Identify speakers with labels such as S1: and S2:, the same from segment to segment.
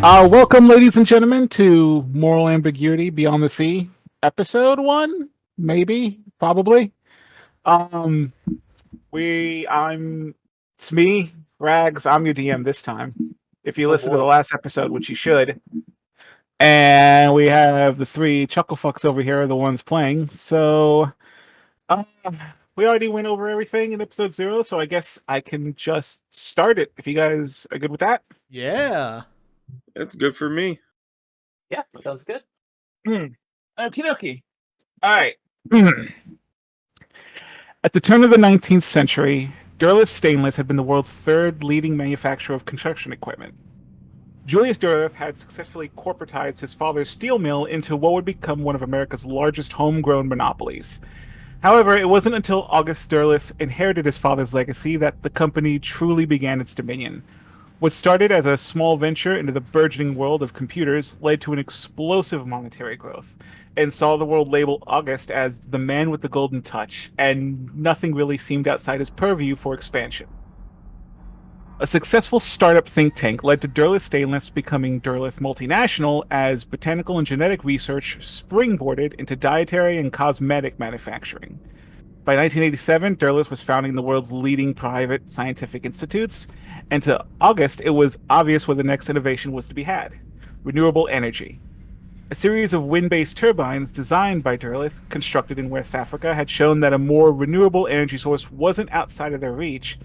S1: Welcome, ladies and gentlemen, to Moral Ambiguity Beyond the Sea, episode one, maybe, probably. Um, it's me, Rags. I'm your DM this time. If you
S2: Oh
S1: listen to the
S2: boy.
S1: last episode, which you should, and we have the three chuckle fucks over here, are the ones playing. So, uh, we already went over everything in episode 0, so I guess I can just start it. If you guys are good with that.
S3: Yeah.
S4: That's good for me.
S2: Yeah, sounds good.
S1: Okie dokie. All right. At the turn of the 19th century, Durleth Stainless had been the world's third leading manufacturer of construction equipment. Julius Durleth had successfully corporatized his father's steel mill into what would become one of America's largest homegrown monopolies. However, it wasn't until August Durleth inherited his father's legacy that the company truly began its dominion. What started as a small venture into the burgeoning world of computers led to an explosive monetary growth, and saw the world label August as the man with the golden touch, and nothing really seemed outside his purview for expansion. A successful startup think tank led to Durleth Stainless becoming Durleth Multinational as botanical and genetic research springboarded into dietary and cosmetic manufacturing. By 1987, Durleth was founding the world's leading private scientific institutes, and to August, it was obvious where the next innovation was to be had: renewable energy. A series of wind-based turbines designed by Durleth, constructed in West Africa, had shown that a more renewable energy source wasn't outside of their reach,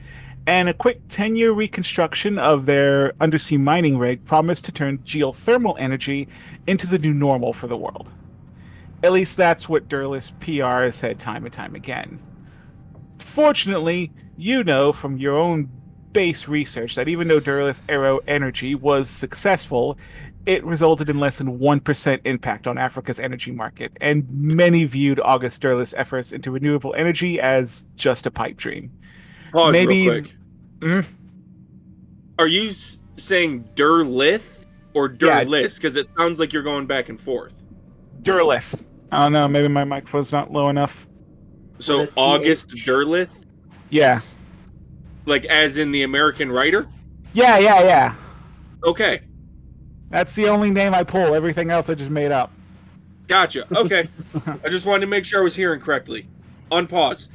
S1: and a quick 10-year reconstruction of their undersea mining rig promised to turn geothermal energy into the new normal for the world. At least that's what Durleth's PR has said time and time again. Fortunately, you know from your own base research that even though Durleth Aero Energy was successful, it resulted in less than 1% impact on Africa's energy market, and many viewed August Durleth's efforts into renewable energy as just a pipe dream.
S4: Pause real
S1: Maybe.
S4: quick. Are you saying Durlith or
S1: Yeah.
S4: Durlis? Because it sounds like you're going back and forth.
S1: Durleth. I don't know, maybe my microphone's not low enough.
S4: So
S2: With a
S4: August
S2: TH.
S4: Durlith,
S1: Yeah.
S4: like as in the American writer?
S1: Yeah.
S4: Okay,
S1: That's the only name I pull. Everything else I just made up.
S4: gotcha. Okay, I just wanted to make sure I was hearing correctly. Unpause.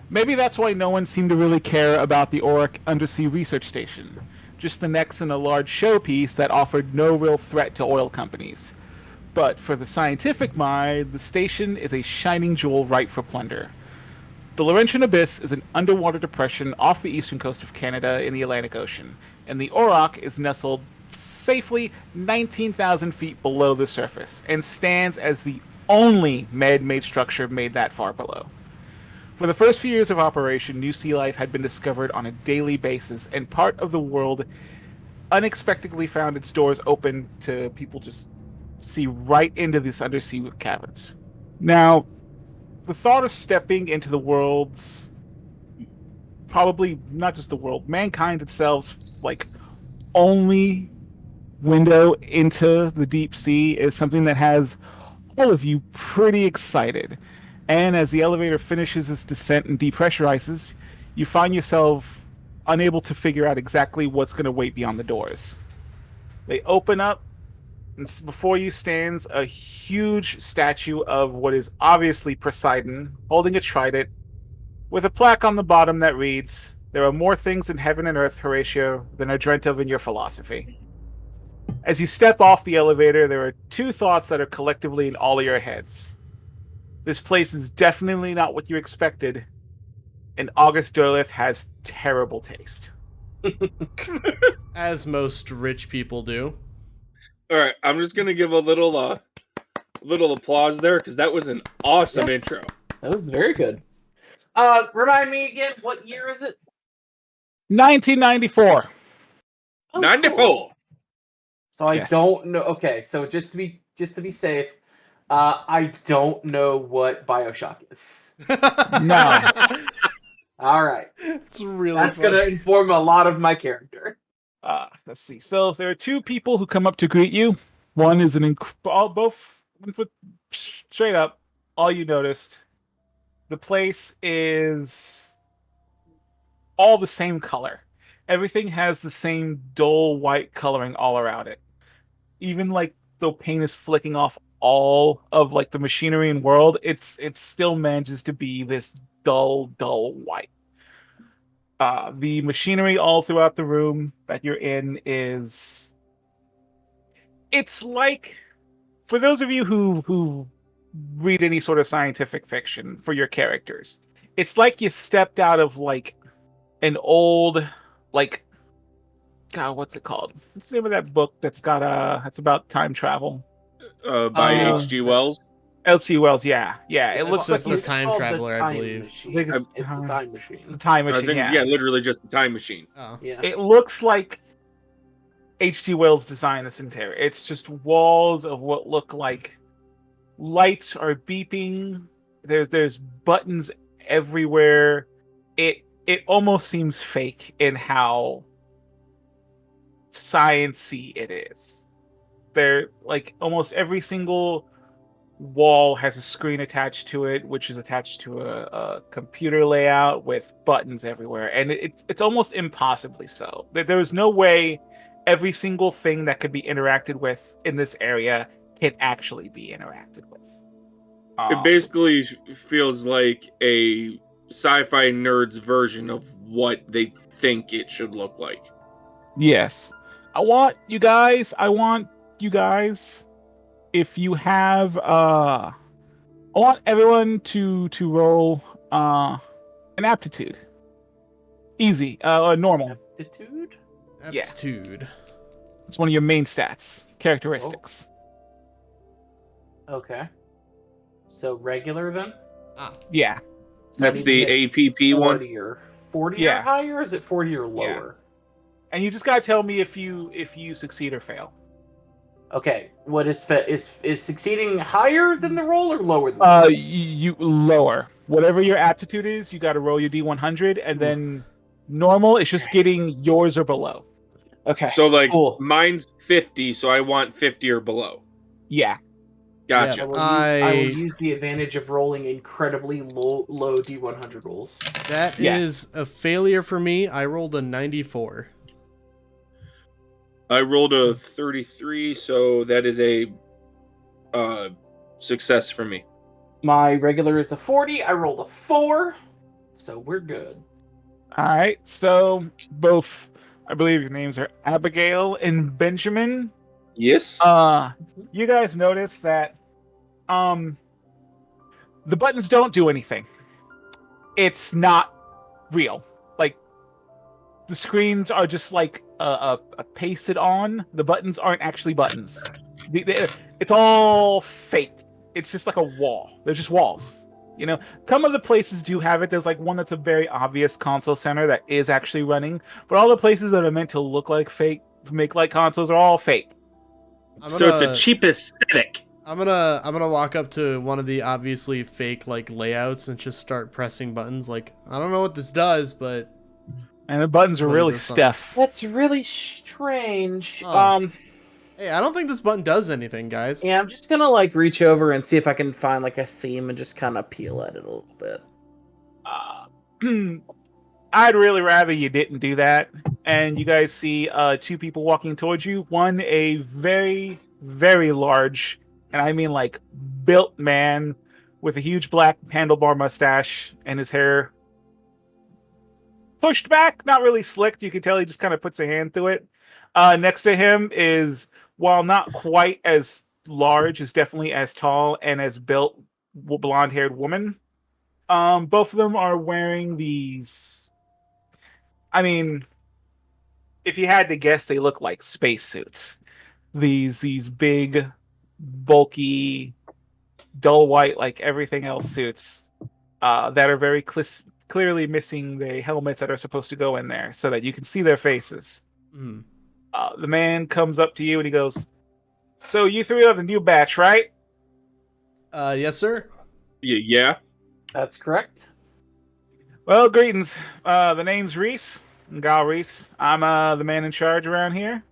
S1: Maybe that's why no one seemed to really care about the Auroch Undersea Research Station. Just the necks in a large showpiece that offered no real threat to oil companies. But for the scientific mind, the station is a shining jewel ripe for plunder. The Laurentian Abyss is an underwater depression off the eastern coast of Canada in the Atlantic Ocean, and the Auroch is nestled safely 19,000 feet below the surface and stands as the only man-made structure made that far below. For the first few years of operation, new sea life had been discovered on a daily basis, and part of the world unexpectedly found its doors open to people just see right into these undersea caverns. Now, the thought of stepping into the world's, probably not just the world, mankind itself's, like, only window into the deep sea is something that has all of you pretty excited. And as the elevator finishes its descent and depressurizes, you find yourself unable to figure out exactly what's going to wait beyond the doors. They open up, and before you stands a huge statue of what is obviously Poseidon, holding a trident, with a plaque on the bottom that reads, "There are more things in heaven and earth, Horatio, than are dreamt of in your philosophy." As you step off the elevator, there are two thoughts that are collectively in all of your heads. This place is definitely not what you expected, and August Derleth has terrible taste.
S3: As most rich people do.
S4: All right, I'm just gonna give a little applause there because that was an awesome intro.
S2: That was very good. Remind me again, what year is it?
S1: 1994.
S2: Oh,
S4: 94.
S2: cool. So I
S1: Yes.
S2: don't know. Okay, so just to be safe, I don't know what BioShock is.
S1: No.
S2: All right,
S3: It's really
S2: that's
S3: funny.
S2: gonna inform a lot of my character.
S1: Let's see. So there are two people who come up to greet you. One is both straight up. All you noticed, the place is all the same color. everything has the same dull white coloring all around it. Even like though paint is flicking off all of like the machinery and world, it still manages to be this dull white. The machinery all throughout the room that you're in is it's like for those of you who read any sort of scientific fiction for your characters, it's like you stepped out of like an old like God, what's it called? What's the name of that book that's got that's about time travel?
S4: By H.G. Wells.
S1: L.C. Wells, yeah. It
S3: It's
S1: looks like
S3: just the Time
S2: called
S3: Traveler, I
S2: Time
S3: believe.
S2: Machine.
S1: I think
S2: It's the Time Machine.
S1: the time
S4: I
S1: machine,
S4: think,
S1: yeah.
S4: literally just the time machine.
S3: Oh.
S2: Yeah.
S1: It looks like H.G. Wells designed this interior. It's just walls of what look like lights are beeping. There's buttons everywhere. It almost seems fake in how science-y it is. There like almost every single wall has a screen attached to it, which is attached to a computer layout with buttons everywhere, and it's almost impossibly so. There's no way every single thing that could be interacted with in this area can actually be interacted with.
S4: It basically feels like a sci-fi nerd's version of what they think it should look like.
S1: Yes, I want you guys. If you have, I want everyone to roll an aptitude. Easy, normal.
S2: Aptitude?
S1: Yeah.
S3: Aptitude.
S1: It's one of your main stats, characteristics.
S2: Okay. So regular then?
S1: Yeah.
S2: So I
S4: That's
S2: need to
S4: the
S2: get
S4: APP one.
S2: 40
S1: Yeah.
S2: or higher, or is it 40 or lower?
S1: And you just gotta tell me if you succeed or fail.
S2: Okay. What is is succeeding higher than the roll or lower than the roll?
S1: You lower whatever your aptitude is. You got to roll your D100, and then normal is just getting yours or below.
S2: Okay.
S4: So like
S2: cool.
S4: mine's 50, so I want 50 or below.
S1: Yeah.
S4: Gotcha.
S2: I will use the advantage of rolling incredibly low D100 rolls.
S3: That is a failure for me. I rolled a 94.
S4: I rolled a 33, so that is a success for me.
S2: My regular is a 40. I rolled a 4, so we're good.
S1: All right. So both, I believe your names are Abigail and Benjamin.
S4: Yes.
S1: You guys notice that the buttons don't do anything. It's not real. Like the screens are just like pasted on. The buttons aren't actually buttons. It's all fake. It's just like a wall. They're just walls. You know, some of the places do have it. There's like one that's a very obvious console center that is actually running, but all the places that are meant to look like fake, make like consoles, are all fake.
S4: So it's a cheap aesthetic.
S3: I'm gonna walk up to one of the obviously fake like layouts and just start pressing buttons. Like, I don't know what this does, but
S1: And the buttons are really stiff.
S2: That's really strange.
S3: Oh. Hey, I don't think this button does anything, guys.
S2: Yeah, I'm just gonna like reach over and see if I can find like a seam and just kind of peel at it a little bit.
S1: I'd really rather you didn't do that. And you guys see two people walking towards you. One, a very, very large, and I mean like built man with a huge black handlebar mustache and his hair pushed back, not really slicked. You can tell he just kind of puts a hand through it. Next to him is, while not quite as large, is definitely as tall and as built, blonde-haired woman. Both of them are wearing these. I mean, if you had to guess, they look like spacesuits. These big, bulky, dull white, like everything else suits that are very clearly missing the helmets that are supposed to go in there, so that you can see their faces.
S3: Mm.
S1: The man comes up to you and he goes, "So you three are the new batch, right?"
S3: Yes, sir.
S4: Yeah.
S2: That's correct.
S1: Well, greetings. The name's Reese, Gal Reese. I'm the man in charge around here,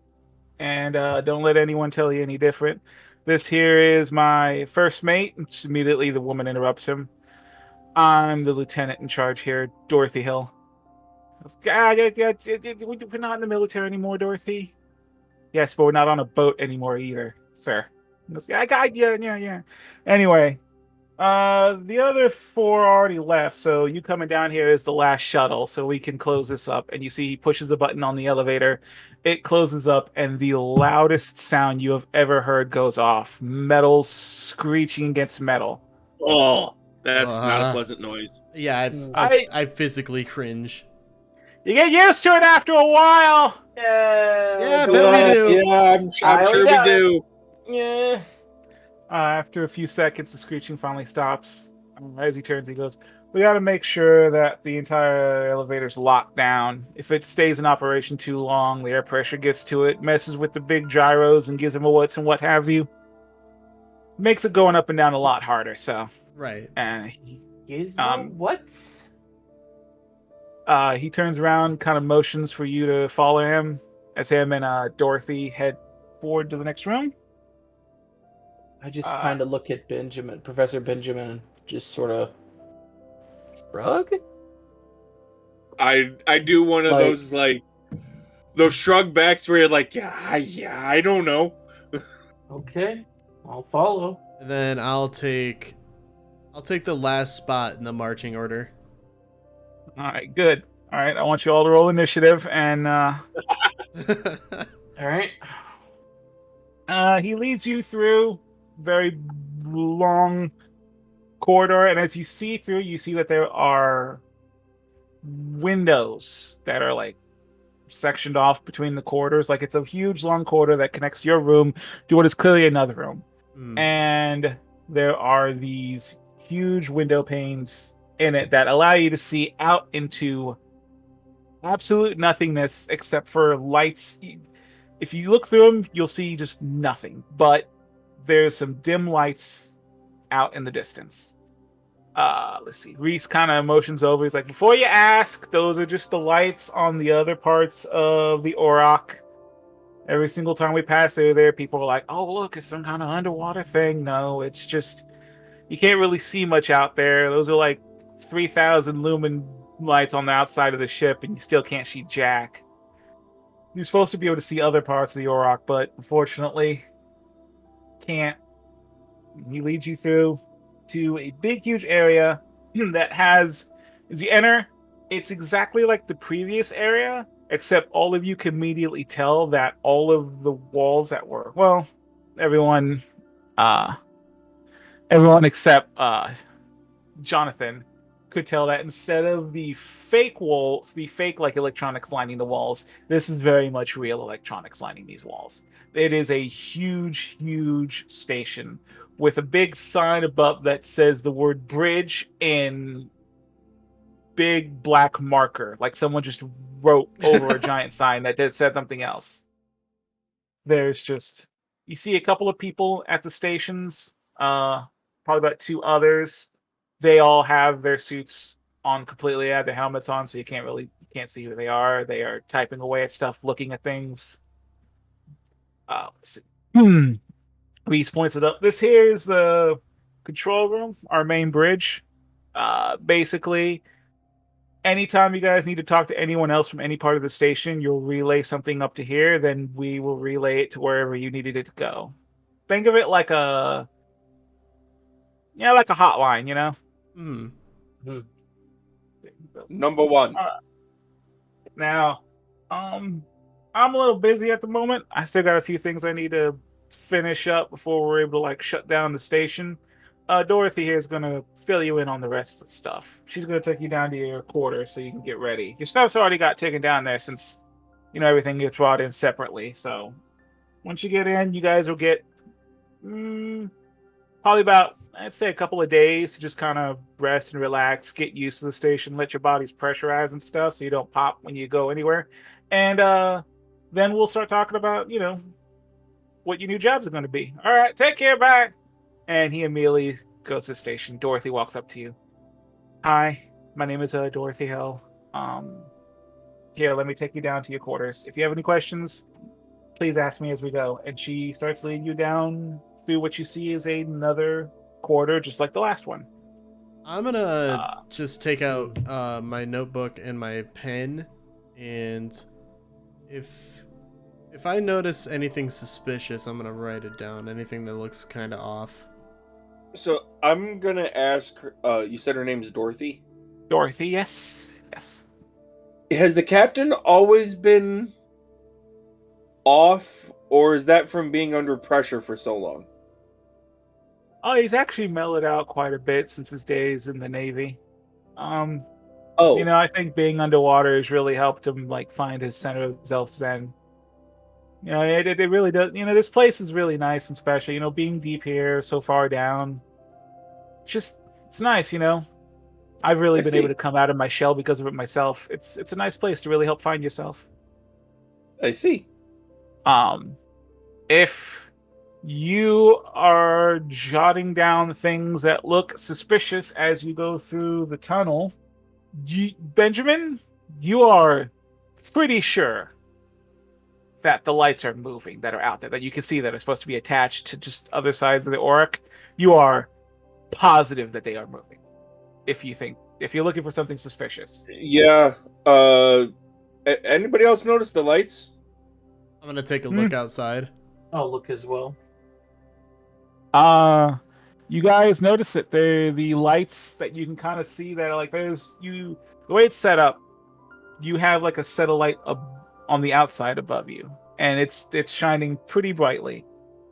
S1: and don't let anyone tell you any different. This here is my first mate. Which immediately the woman interrupts him. I'm the lieutenant in charge here, Dorothy Hill. We're not in the military anymore, Dorothy. Yes, but we're not on a boat anymore either, sir. I got yeah. Anyway, the other four already left, so you coming down here is the last shuttle, so we can close this up. And you see he pushes a button on the elevator. It closes up, and the loudest sound you have ever heard goes off. Metal screeching against metal.
S4: Oh, that's not a pleasant noise.
S3: Yeah,
S1: I-
S3: I physically cringe.
S1: You get used to it after a while.
S3: Yeah, I
S2: go
S3: bet we
S2: ahead.
S3: do.
S4: Yeah, I'm
S2: Highly
S4: sure we
S2: doubt it.
S4: do.
S2: Yeah.
S1: After a few seconds, the screeching finally stops. As he turns, he goes, "We got to make sure that the entire elevator's locked down. If it stays in operation too long, the air pressure gets to it, messes with the big gyros, and gives him a what's and what have you. Makes it going up and down a lot harder." So,
S3: Right.
S2: Gizmo, what?
S1: he turns around, kind of motions for you to follow him, as him and Dorothy head forward to the next room.
S2: I just kind of look at Professor Benjamin, and just sort of shrug.
S4: I do one of
S2: Like-
S4: those shrug backs where you're like, yeah, I don't know.
S2: Okay, I'll follow.
S3: And then I'll take the last spot in the marching order.
S1: All right, good. All right, I want you all to roll initiative, and
S2: All right.
S1: he leads you through very long corridor, and as you see through, you see that there are windows that are like sectioned off between the corridors. Like it's a huge long corridor that connects your room to what is clearly another room. And there are these huge window panes in it that allow you to see out into absolute nothingness except for lights. If you look through them, you'll see just nothing, but there's some dim lights out in the distance. Let's see. Reese kind of motions over. He's like, "Before you ask, those are just the lights on the other parts of the Auroch. Every single time we pass there, people are like, oh, look, it's some kind of underwater thing. No, it's just, you can't really see much out there. Those are like 3,000 lumen lights on the outside of the ship, and you still can't see jack. You're supposed to be able to see other parts of the Auroch, but unfortunately, can't." He leads you through to a big, huge area that has, as you enter, it's exactly like the previous area, except all of you can immediately tell that all of the walls that were, well, everyone except Jonathan could tell that instead of the fake walls, the fake like electronics lining the walls, this is very much real electronics lining these walls. It is a huge, huge station with a big sign above that says the word bridge in big black marker, like someone just wrote over a giant sign that said something else. There's just, you see a couple of people at the stations, probably about two others. They all have their suits on completely, have their helmets on, so you can't see who they are. They are typing away at stuff, looking at things. Let's see. Reese points it up. This here is the control room, our main bridge. Basically, anytime you guys need to talk to anyone else from any part of the station, you'll relay something up to here, then we will relay it to wherever you needed it to go. Think of it like a hotline, you know?
S4: Number one.
S1: Now, I'm a little busy at the moment. I still got a few things I need to finish up before we're able to like shut down the station. Dorothy here is gonna fill you in on the rest of the stuff. She's gonna take you down to your quarters so you can get ready. Your stuff's already got taken down there since everything gets brought in separately. So once you get in, you guys will get probably about, I'd say, a couple of days to just kind of rest and relax, get used to the station, let your bodies pressurize and stuff so you don't pop when you go anywhere. And then we'll start talking about, what your new jobs are going to be. All right, take care, bye. And he immediately goes to the station. Dorothy walks up to you. Hi, my name is Dorothy Hill. Here, let me take you down to your quarters. If you have any questions, please ask me as we go. And she starts leading you down through what you see is another corridor, just like the last one.
S3: I'm gonna just take out my notebook and my pen, and if I notice anything suspicious, I'm gonna write it down. Anything that looks kind of off.
S4: So I'm gonna ask her. You said her name is Dorothy.
S1: Dorothy, yes.
S4: Has the captain always been off, or is that from being under pressure for so long?
S1: Oh, he's actually mellowed out quite a bit since his days in the Navy.
S4: Oh,
S1: I think being underwater has really helped him like find his center of self-zen. It really does. This place is really nice and special. Being deep here, so far down, it's nice. I've really been able to come out of my shell because of it myself. It's a nice place to really help find yourself.
S4: I see.
S1: If you are jotting down things that look suspicious as you go through the tunnel, Benjamin, you are pretty sure that the lights are moving that are out there, that you can see that are supposed to be attached to just other sides of the Auroch. You are positive that they are moving. If you're looking for something suspicious.
S4: Yeah. Anybody else notice the lights?
S3: I'm gonna take a look outside.
S2: I'll look as well.
S1: You guys notice that the lights that you can kind of see that are like the way it's set up, you have like a satellite on the outside above you, and it's shining pretty brightly,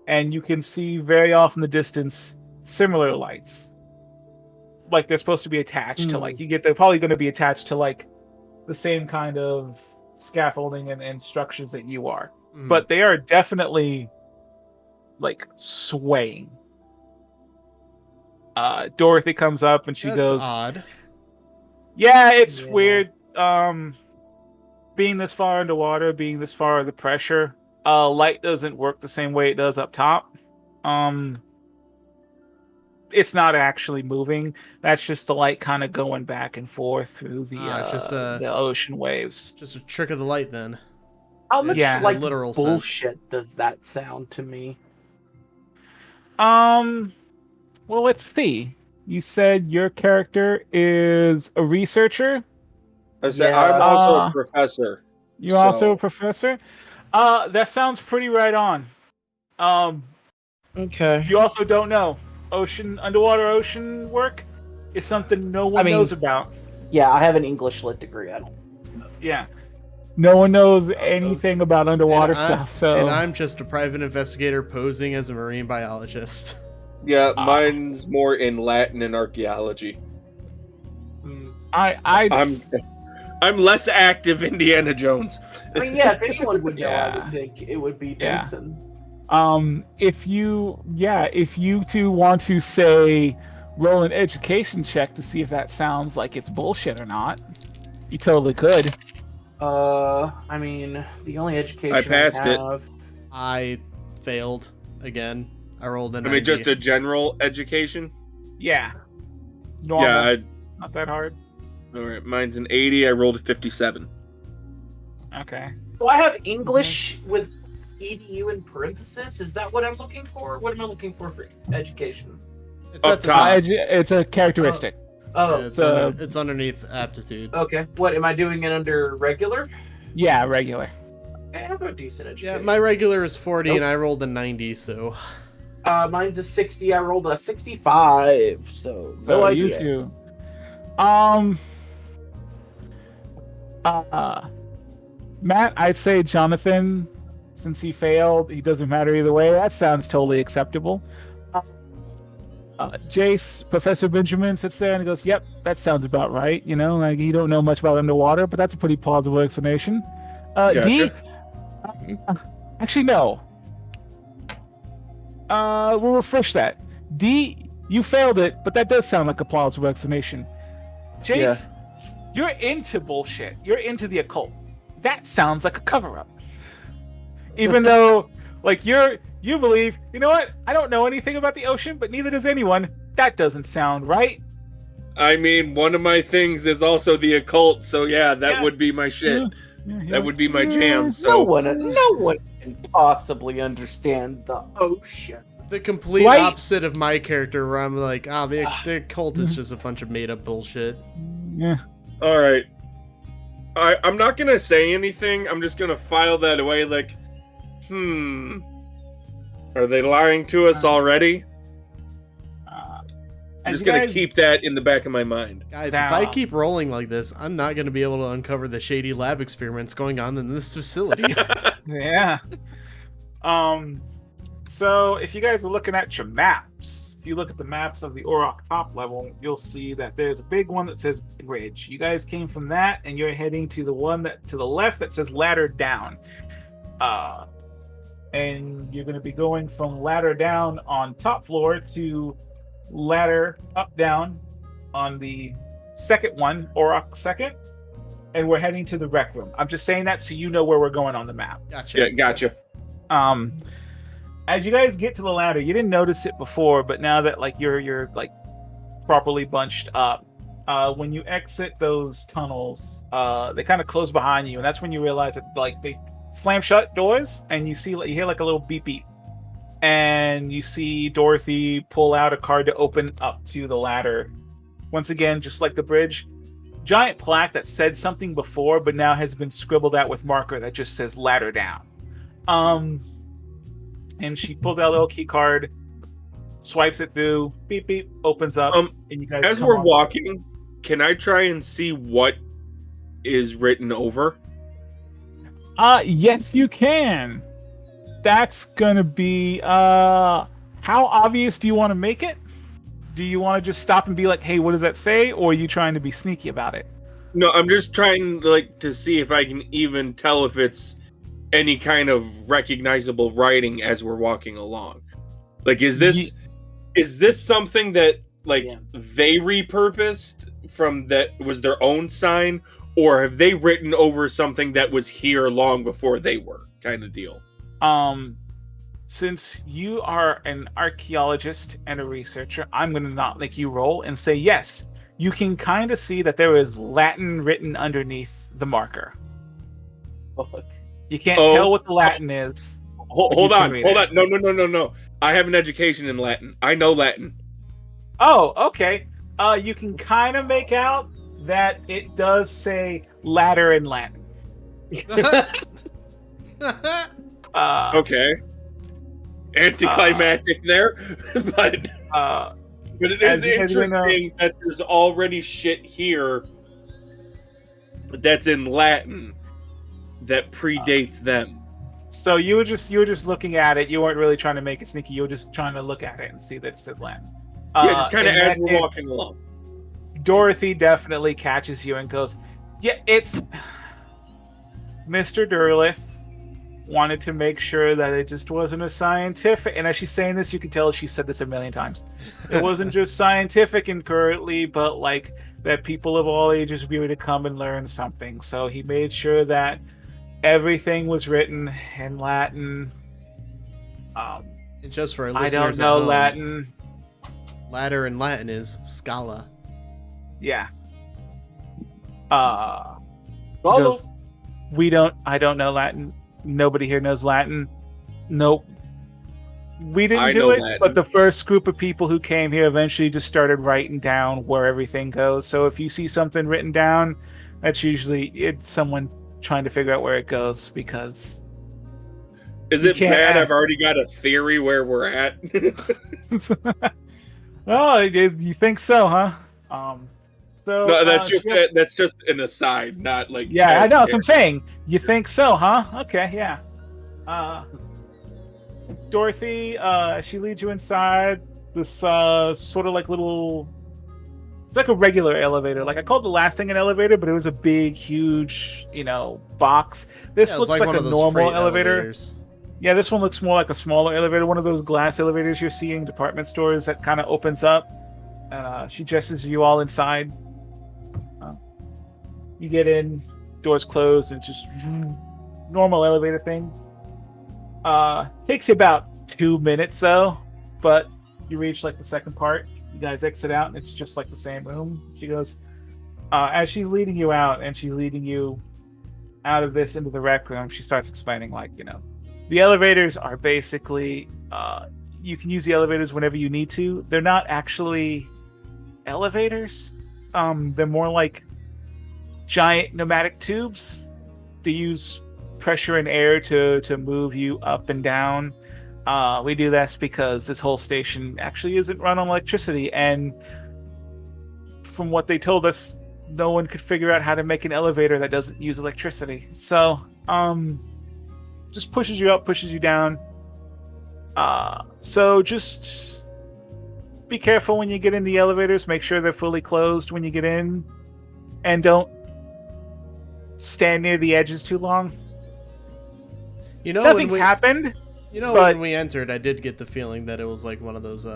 S1: and you can see very off in the distance similar lights. Like they're supposed to be attached to they're probably going to be attached to like the same kind of scaffolding and structures that you are, but they are definitely like swaying. Dorothy comes up and she goes,
S3: odd.
S1: Yeah, it's weird. Being this far underwater, being this far under pressure, light doesn't work the same way it does up top. It's not actually moving. That's just the light kind of going back and forth through the ocean waves.
S3: Just a trick of the light, then.
S2: How much like
S3: literal
S2: bullshit
S3: sense.
S2: does that sound to me?
S1: Well, let's see. You said your character is a researcher.
S4: I'm also a professor.
S1: You're also a professor? That sounds pretty right on.
S2: Okay.
S1: You also don't know. Underwater ocean work is something no one knows about.
S2: Yeah, I have an English lit degree. I don't.
S1: Yeah. No one knows anything about underwater stuff.
S3: And I'm just a private investigator posing as a marine biologist.
S4: Yeah, mine's more in Latin and archaeology. I'm less active Indiana Jones.
S2: I mean, yeah, if anyone would know, I would think it would be Benson.
S1: If you two want to say roll an education check to see if that sounds like it's bullshit or not, you totally could.
S2: I mean, the only education
S4: I passed it.
S3: I failed again. I rolled a 90.
S4: I mean, just a general education?
S1: Yeah. Normal.
S4: Yeah.
S1: Not that hard.
S4: All right, mine's an 80. I rolled a 57.
S1: Okay.
S2: So I have English with EDU in parenthesis. Is that what I'm looking for? What am I looking for education?
S3: It's
S4: up
S3: at the
S4: top.
S3: top.
S1: It's a characteristic.
S2: Oh,
S3: it's underneath aptitude.
S2: Okay. What am I doing it under regular?
S1: Yeah, regular.
S2: I have a decent education.
S3: Yeah, my regular is 40 and I rolled a 90, so.
S2: Mine's a 60. I rolled a 65. So no idea.
S1: You two. Matt, I'd say Jonathan, since he failed, he doesn't matter either way. That sounds totally acceptable. Jace, Professor Benjamin sits there and he goes, "Yep, that sounds about right. You don't know much about underwater, but that's a pretty plausible explanation."
S4: Gotcha.
S1: D, actually no. We'll refresh that. D, you failed it, but that does sound like a plausible explanation. Jace, you're into bullshit. You're into the occult. That sounds like a cover-up. Even though, like, you believe, you know what? I don't know anything about the ocean, but neither does anyone. That doesn't sound right.
S4: I mean, one of my things is also the occult, so that would be my shit. That would be my jam. So
S2: No one can possibly understand the ocean.
S3: the complete
S1: Right.
S3: opposite of my character, where I'm like, the cult is just a bunch of made up bullshit.
S1: Yeah.
S4: All right. I'm not gonna say anything. I'm just gonna file that away. Like, are they lying to us already? I'm just gonna keep that in the back of my mind.
S3: Guys, if I keep rolling like this, I'm not gonna be able to uncover the shady lab experiments going on in this facility.
S1: Yeah. So if you guys are looking at your maps, if you look at the maps of the Auroch top level, you'll see that there's a big one that says bridge. You guys came from that, and you're heading to the one that to the left that says ladder down. And you're going to be going from ladder down on top floor to ladder up down on the second one, Auroch second. And we're heading to the rec room. I'm just saying that so you know where we're going on the map.
S3: Gotcha.
S4: Yeah, gotcha.
S1: As you guys get to the ladder, you didn't notice it before, but now that like you're like properly bunched up, when you exit those tunnels, they kind of close behind you, and that's when you realize that like they slam shut doors, and you hear like a little beep beep, and you see Dorothy pull out a card to open up to the ladder. Once again, just like the bridge, giant plaque that said something before, but now has been scribbled out with marker that just says ladder down. And she pulls out a little key card, swipes it through, beep beep, opens up, and you guys.
S4: As we're walking, can I try and see what is written over?
S1: Yes, you can. That's gonna be how obvious do you want to make it? Do you want to just stop and be like, "Hey, what does that say?" Or are you trying to be sneaky about it?
S4: No, I'm just trying to see if I can even tell if it's any kind of recognizable writing as we're walking along. Like, is this something that they repurposed from that was their own sign, or have they written over something that was here long before they were, kind of deal?
S1: Since you are an archaeologist and a researcher, I'm going to not make you roll and say yes. You can kind of see that there is Latin written underneath the marker.
S2: Fuck.
S1: You can't tell what the Latin is.
S4: Hold on. No. I have an education in Latin. I know Latin.
S1: Oh, okay. You can kind of make out that it does say ladder in Latin.
S4: Okay. Anticlimactic there, but it is interesting that there's already shit here that's in Latin that predates them.
S1: So you were just looking at it. You weren't really trying to make it sneaky. You were just trying to look at it and see that it says Latin.
S4: Yeah, just kind of as we're walking along.
S1: Dorothy definitely catches you and goes, "Yeah, it's Mr. Derleth wanted to make sure that it just wasn't a scientific." And as she's saying this, you can tell she said this a million times. It wasn't just scientific and currently, but like that people of all ages would be able to come and learn something. So he made sure that everything was written in Latin.
S3: And just for our
S1: I
S3: listeners,
S1: don't know Latin.
S3: Ladder in Latin is scala.
S1: Yeah. Goes, I don't know Latin. Nobody here knows Latin. Nope. We didn't do it, Latin. But the first group of people who came here eventually just started writing down where everything goes. So if you see something written down, that's usually it's someone trying to figure out where it goes because...
S4: Is it bad? I've already got a theory where we're at.
S1: Oh, you think so, huh? So
S4: no, that's just an aside, not like.
S1: Yeah, I know. That's what I'm saying. You think so, huh? Okay, yeah. Dorothy, she leads you inside this sort of like little. It's like a regular elevator. Like I called the last thing an elevator, but it was a big, huge, box. This looks like a normal elevator. Elevators. Yeah, this one looks more like a smaller elevator, one of those glass elevators you're seeing in department stores that kind of opens up. And she gestures you all inside. You get in, doors closed, and it's just normal elevator thing. Takes you about 2 minutes though, but you reach like the second part. You guys exit out, and it's just like the same room. She goes, as she's leading you out, and she's leading you out of this into the rec room, she starts explaining, like, the elevators are basically you can use the elevators whenever you need to. They're not actually elevators. They're more like giant pneumatic tubes. They use pressure and air to move you up and down. We do this because this whole station actually isn't run on electricity, and from what they told us, no one could figure out how to make an elevator that doesn't use electricity. So, just pushes you up, pushes you down. So just be careful when you get in the elevators. Make sure they're fully closed when you get in, and don't stand near the edges too long.
S3: You know,
S1: Nothing's happened.
S3: You know,
S1: but
S3: when we entered, I did get the feeling that it was like one of those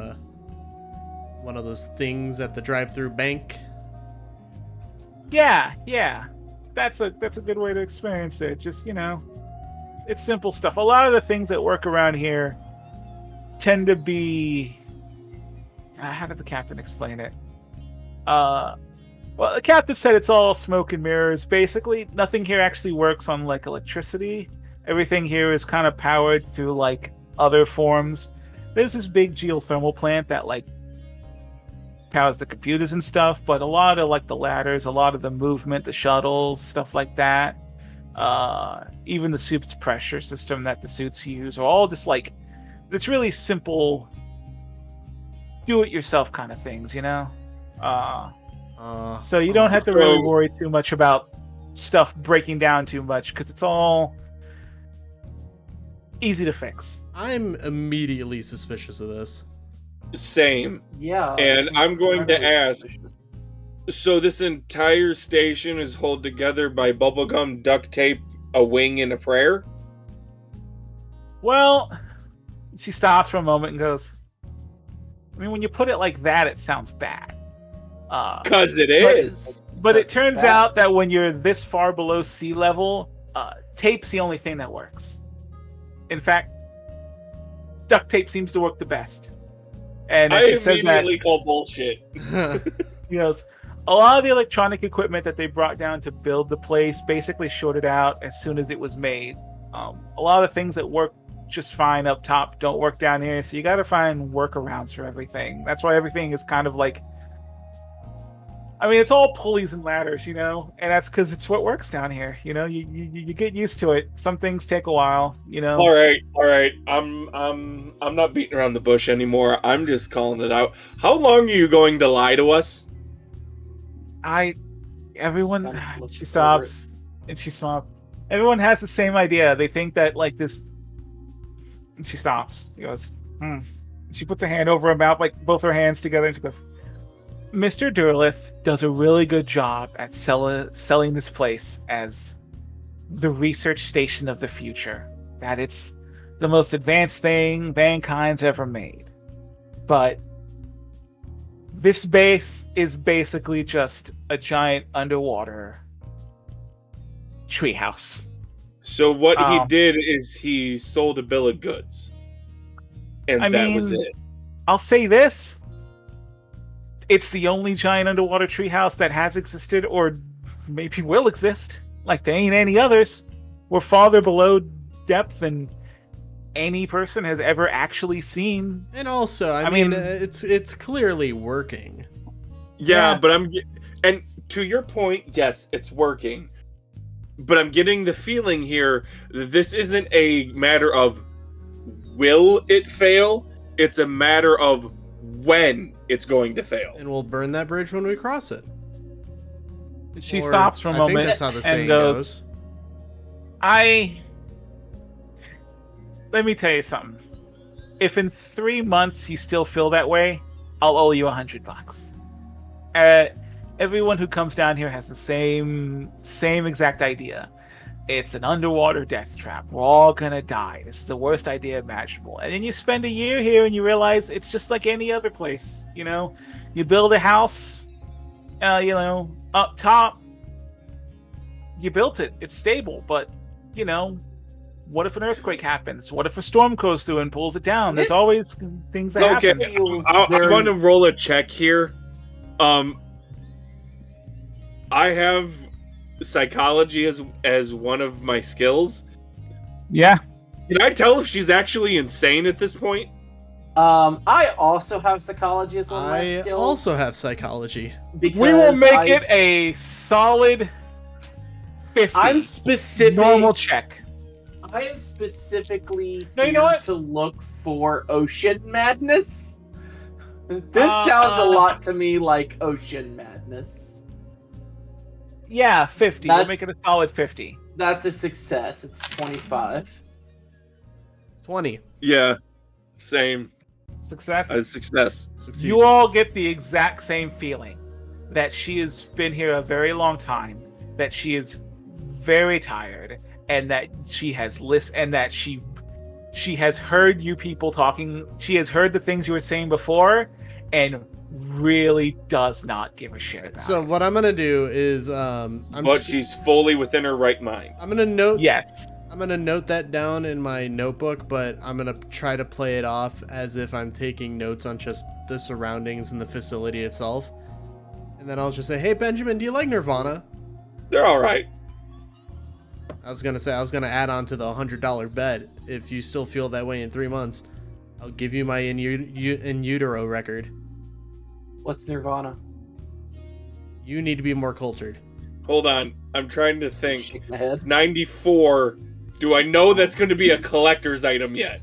S3: things at the drive-through bank.
S1: Yeah. That's a good way to experience it. Just, it's simple stuff. A lot of the things that work around here tend to be... how did the captain explain it? Well, the captain said it's all smoke and mirrors. Basically, nothing here actually works on, like, electricity. Everything here is kind of powered through, like, other forms. There's this big geothermal plant that, like, powers the computers and stuff, but a lot of, like, the ladders, a lot of the movement, the shuttles, stuff like that, even the suit's pressure system that the suits use are all just, like, it's really simple, do-it-yourself kind of things, So you don't have to really worry too much about stuff breaking down too much, because it's all easy to fix.
S3: I'm immediately suspicious of this.
S4: Same.
S2: Yeah.
S4: And I'm going to ask,
S2: suspicious.
S4: so this entire station is held together by bubblegum, duct tape, a wing, and a prayer?
S1: Well, she stops for a moment and goes, I mean, when you put it like that, it sounds bad.
S4: Because it is.
S1: But it turns out that when you're this far below sea level, tape's the only thing that works. In fact, duct tape seems to work the best. And
S4: I
S1: she says
S4: immediately call bullshit.
S1: He goes, a lot of the electronic equipment that they brought down to build the place basically shorted out as soon as it was made. A lot of the things that work just fine up top don't work down here, so you got to find workarounds for everything. That's why everything is kind of like, I mean, it's all pulleys and ladders, and that's because it's what works down here. You get used to it. Some things take a while,
S4: All right. I'm not beating around the bush anymore. I'm just calling it out. How long are you going to lie to us?
S1: Everyone, she sobs and she sobs. Everyone has the same idea. They think that like this. And she stops. She goes, She puts her hand over her mouth, like both her hands together, and she goes, Mr. Durlith does a really good job at selling this place as the research station of the future. That it's the most advanced thing mankind's ever made. But this base is basically just a giant underwater treehouse.
S4: So what he did is he sold a bill of goods. And that was it.
S1: I'll say this. It's the only giant underwater treehouse that has existed or maybe will exist. Like, there ain't any others. We're farther below depth than any person has ever actually seen.
S3: And also, I mean, it's clearly working.
S4: Yeah, but and to your point, yes, it's working. But I'm getting the feeling here that this isn't a matter of will it fail? It's a matter of when it's going to fail.
S3: And we'll burn that bridge when we cross it.
S1: She stops for a moment.
S3: I think that's how the saying
S1: goes. Let me tell you something. If in 3 months you still feel that way, I'll owe you $100. Everyone who comes down here has the same exact idea. It's an underwater death trap. We're all gonna die. This is the worst idea imaginable. And then you spend a year here and you realize it's just like any other place. You build a house, up top. You built it. It's stable, but what if an earthquake happens? What if a storm goes through and pulls it down? There's always things that happen.
S4: I want to roll a check here. I have psychology as one of my skills.
S1: Yeah.
S4: Can I tell if she's actually insane at this point?
S2: I also have psychology as one of my
S3: I
S2: skills.
S3: also have psychology.
S2: Because
S1: We will make it a solid 50.
S2: I'm specific.
S1: Normal check.
S2: I am specifically
S1: No, you know
S2: here
S1: what?
S2: to look for ocean madness. This sounds a lot to me like ocean madness.
S1: Yeah, 50. We'll
S2: That's-
S1: make it a solid 50.
S2: That's a success. It's 25.
S3: 20.
S4: Yeah, same.
S1: Success.
S4: Success.
S3: Succeed.
S1: You all get the exact same feeling that she has been here a very long time, that she is very tired, and that she has and that she has heard you people talking. She has heard the things you were saying before, and really does not give a shit about
S3: So
S1: it.
S3: what I'm gonna do is
S4: She's fully within her right mind.
S3: I'm gonna note
S1: Yes.
S3: I'm gonna note that down in my notebook, but I'm gonna try to play it off as if I'm taking notes on just the surroundings and the facility itself. And then I'll just say, "Hey Benjamin, do you like Nirvana?"
S4: They're all right.
S3: I was gonna add on to the $100 bet. If you still feel that way in 3 months, I'll give you my in utero record.
S2: What's Nirvana?
S3: You need to be more cultured.
S4: Hold on. I'm trying to think.
S2: Shake my head.
S4: It's 94. Do I know that's going to be a collector's item yet?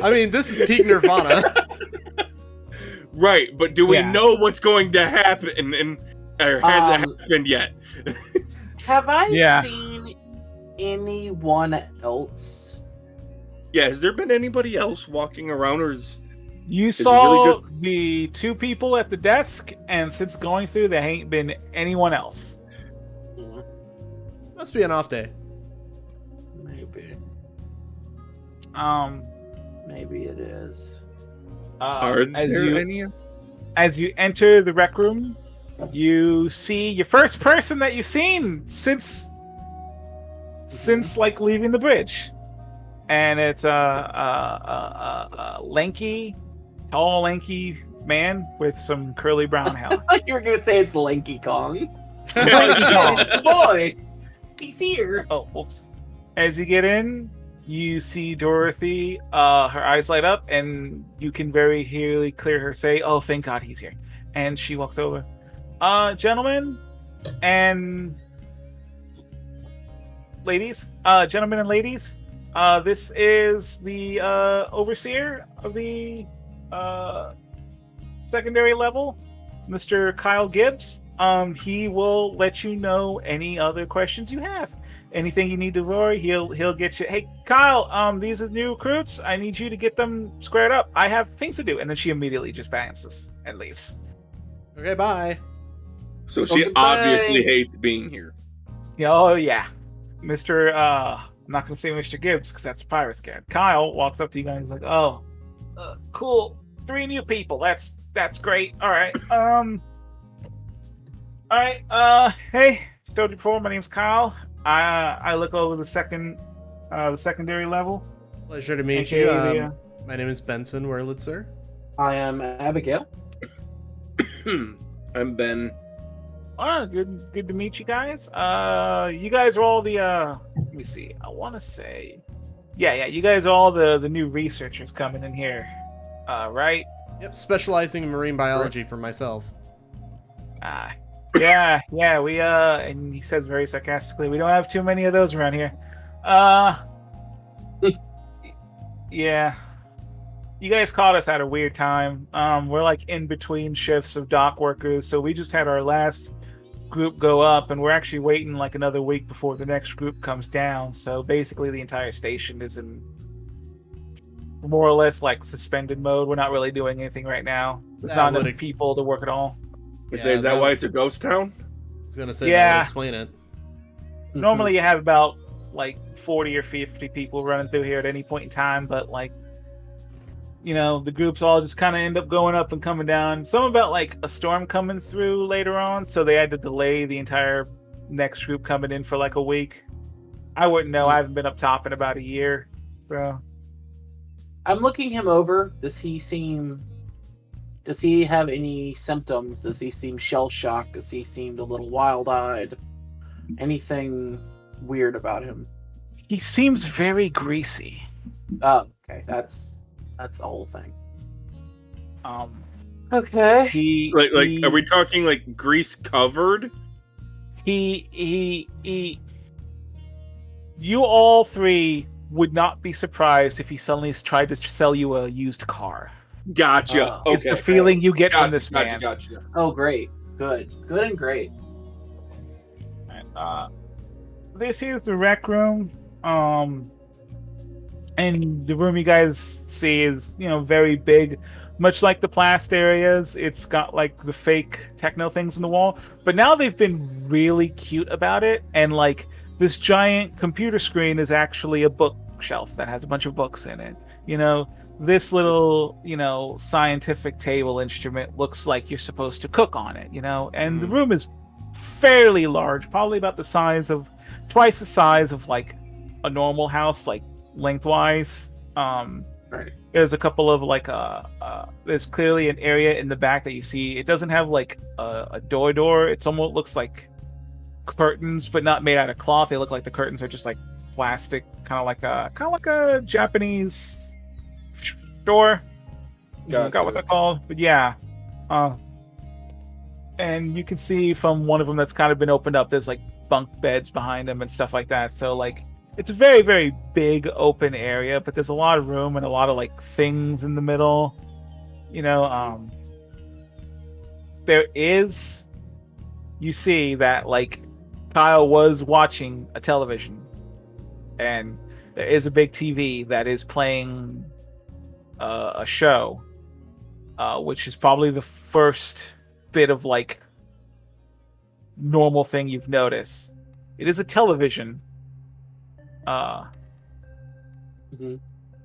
S3: I mean, this is peak Nirvana.
S4: Right, but do we
S1: Yeah.
S4: know what's going to happen, or has it happened yet?
S2: Have I
S1: Yeah.
S2: seen anyone else?
S4: Yeah, has there been anybody else walking around, or is
S1: You
S4: it
S1: saw
S4: really just-
S1: the two people at the desk, and since going through, there ain't been anyone else.
S3: Must be an off day.
S2: Maybe.
S1: Um,
S2: Maybe it is.
S4: are
S1: as
S4: there
S1: you
S4: any?
S1: as you enter the rec room, you see your first person that you've seen since like leaving the bridge, and it's a lanky, tall, lanky man with some curly brown hair.
S2: You were gonna say it's Lanky Kong.
S1: Lanky Kong.
S2: Boy, he's here.
S1: Oh, whoops. As you get in, you see Dorothy, her eyes light up, and you can very clear her say, "Oh, thank God he's here." And she walks over. Gentlemen and ladies, this is the overseer of the secondary level, Mr. Kyle Gibbs. He will let you know any other questions you have. Anything you need to worry, he'll get you. Hey, Kyle, these are new recruits. I need you to get them squared up. I have things to do. And then she immediately just bounces and leaves.
S3: Okay, bye.
S4: So she
S2: Goodbye.
S4: obviously hates being here.
S1: Yeah, oh yeah, Mr. I'm not gonna say Mr. Gibbs because that's pirate scared. Kyle walks up to you guys and is like, "Oh, cool, 3 new people. That's great. All right, hey, told you before. My name's Kyle. I look over the secondary level.
S3: Pleasure to meet
S1: AKA
S3: you.
S1: the,
S3: My name is Benson Wurlitzer.
S2: I am Abigail.
S4: I'm Ben.
S1: Good to meet you guys. You guys are all the let me see. I want to say, yeah. You guys are all the new researchers coming in here, right?
S3: Yep, specializing in marine biology for myself.
S1: Yeah. We and he says very sarcastically, we don't have too many of those around here. Yeah. You guys caught us at a weird time. We're like in between shifts of dock workers, so we just had our last group go up, and we're actually waiting like another week before the next group comes down. So basically, the entire station is in more or less like suspended mode. We're not really doing anything right now. There's
S3: That
S1: not enough
S3: would-
S1: people to work at all.
S4: Is
S3: Yeah,
S4: that
S3: that-
S4: why it's a ghost town?
S3: I was gonna say that
S1: Yeah.
S3: would explain it.
S1: Normally, you have about like 40 or 50 people running through here at any point in time, but like, you know, the groups all just kind of end up going up and coming down. Some about like a storm coming through later on, so they had to delay the entire next group coming in for like a week. I wouldn't know. I haven't been up top in about a year, so
S2: I'm looking him over. Does he have any symptoms? Does he seem shell-shocked? Does he seem a little wild-eyed? Anything weird about him?
S1: he seems very greasy.
S2: Oh, okay. That's That's the whole thing.
S1: Okay.
S4: Like, are we talking like grease covered?
S1: You all three would not be surprised if he suddenly tried to sell you a used car.
S4: Gotcha.
S1: It's the feeling you get from this man.
S4: Gotcha.
S2: Oh, great. Good and great.
S1: This is the rec room. And the room you guys see is, very big. Much like the plast areas, it's got like the fake techno things on the wall. But now they've been really cute about it. And like this giant computer screen is actually a bookshelf that has a bunch of books in it. This little, scientific table instrument looks like you're supposed to cook on it, and the room is fairly large, probably about twice the size of like a normal house, like lengthwise.
S2: Right.
S1: There's a couple of like there's clearly an area in the back that you see. It doesn't have like a door. It's almost looks like curtains, but not made out of cloth. They look like the curtains are just like plastic, kind of like a Japanese door.
S4: Gotcha.
S1: I forgot what they're called, but yeah. And you can see from one of them that's kind of been opened up, there's like bunk beds behind them and stuff like that. So like it's a very, very big open area, but there's a lot of room and a lot of like things in the middle. You see that like Kyle was watching a television, and there is a big TV that is playing a show, which is probably the first bit of like normal thing you've noticed. It is a television.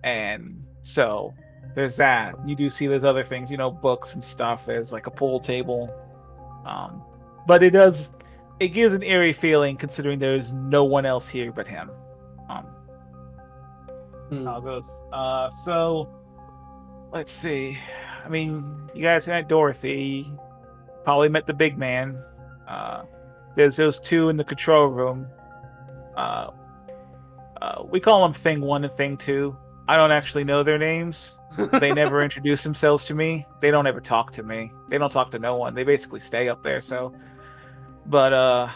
S1: And so there's that. You do see there's other things, books and stuff. There's like a pool table. But it gives an eerie feeling considering there's no one else here but him. How it goes. So let's see. I mean, you guys met Dorothy. Probably met the big man. There's those two in the control room. We call them Thing 1 and Thing 2. I don't actually know their names. They never introduce themselves to me. They don't ever talk to me. They don't talk to no one. They basically stay up there, so. But,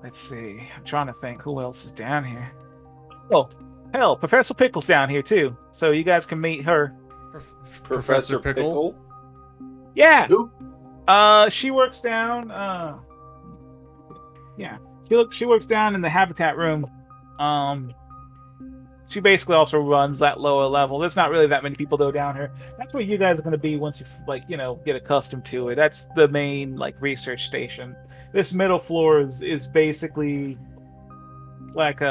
S1: let's see. I'm trying to think who else is down here. Oh, hell, Professor Pickle's down here, too. So you guys can meet her.
S3: Professor Pickle?
S1: Yeah!
S2: Who?
S1: She works down, yeah. She works down in the Habitat room. She basically also runs that lower level. There's not really that many people though down here. That's where you guys are going to be once you get accustomed to it. That's the main research station. This middle floor is basically like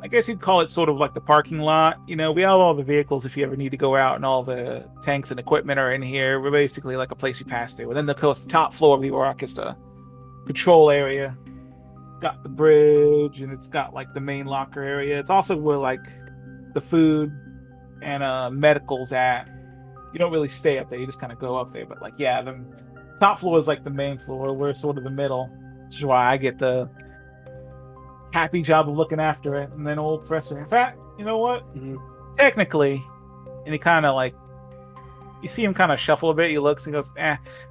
S1: I guess you'd call it sort of like the parking lot. We have all the vehicles if you ever need to go out, and all the tanks and equipment are in here. We're basically like a place you pass through. And then the top floor of the Auroch is the control area. Got the bridge, and it's got like the main locker area. It's also where like the food and medical's at. You don't really stay up there, you just kind of go up there. But the top floor is like the main floor. We're sort of the middle, which is why I get the happy job of looking after it. And then old Professor, in fact, you know what? Technically, and he kind of you see him kind of shuffle a bit. He looks and goes,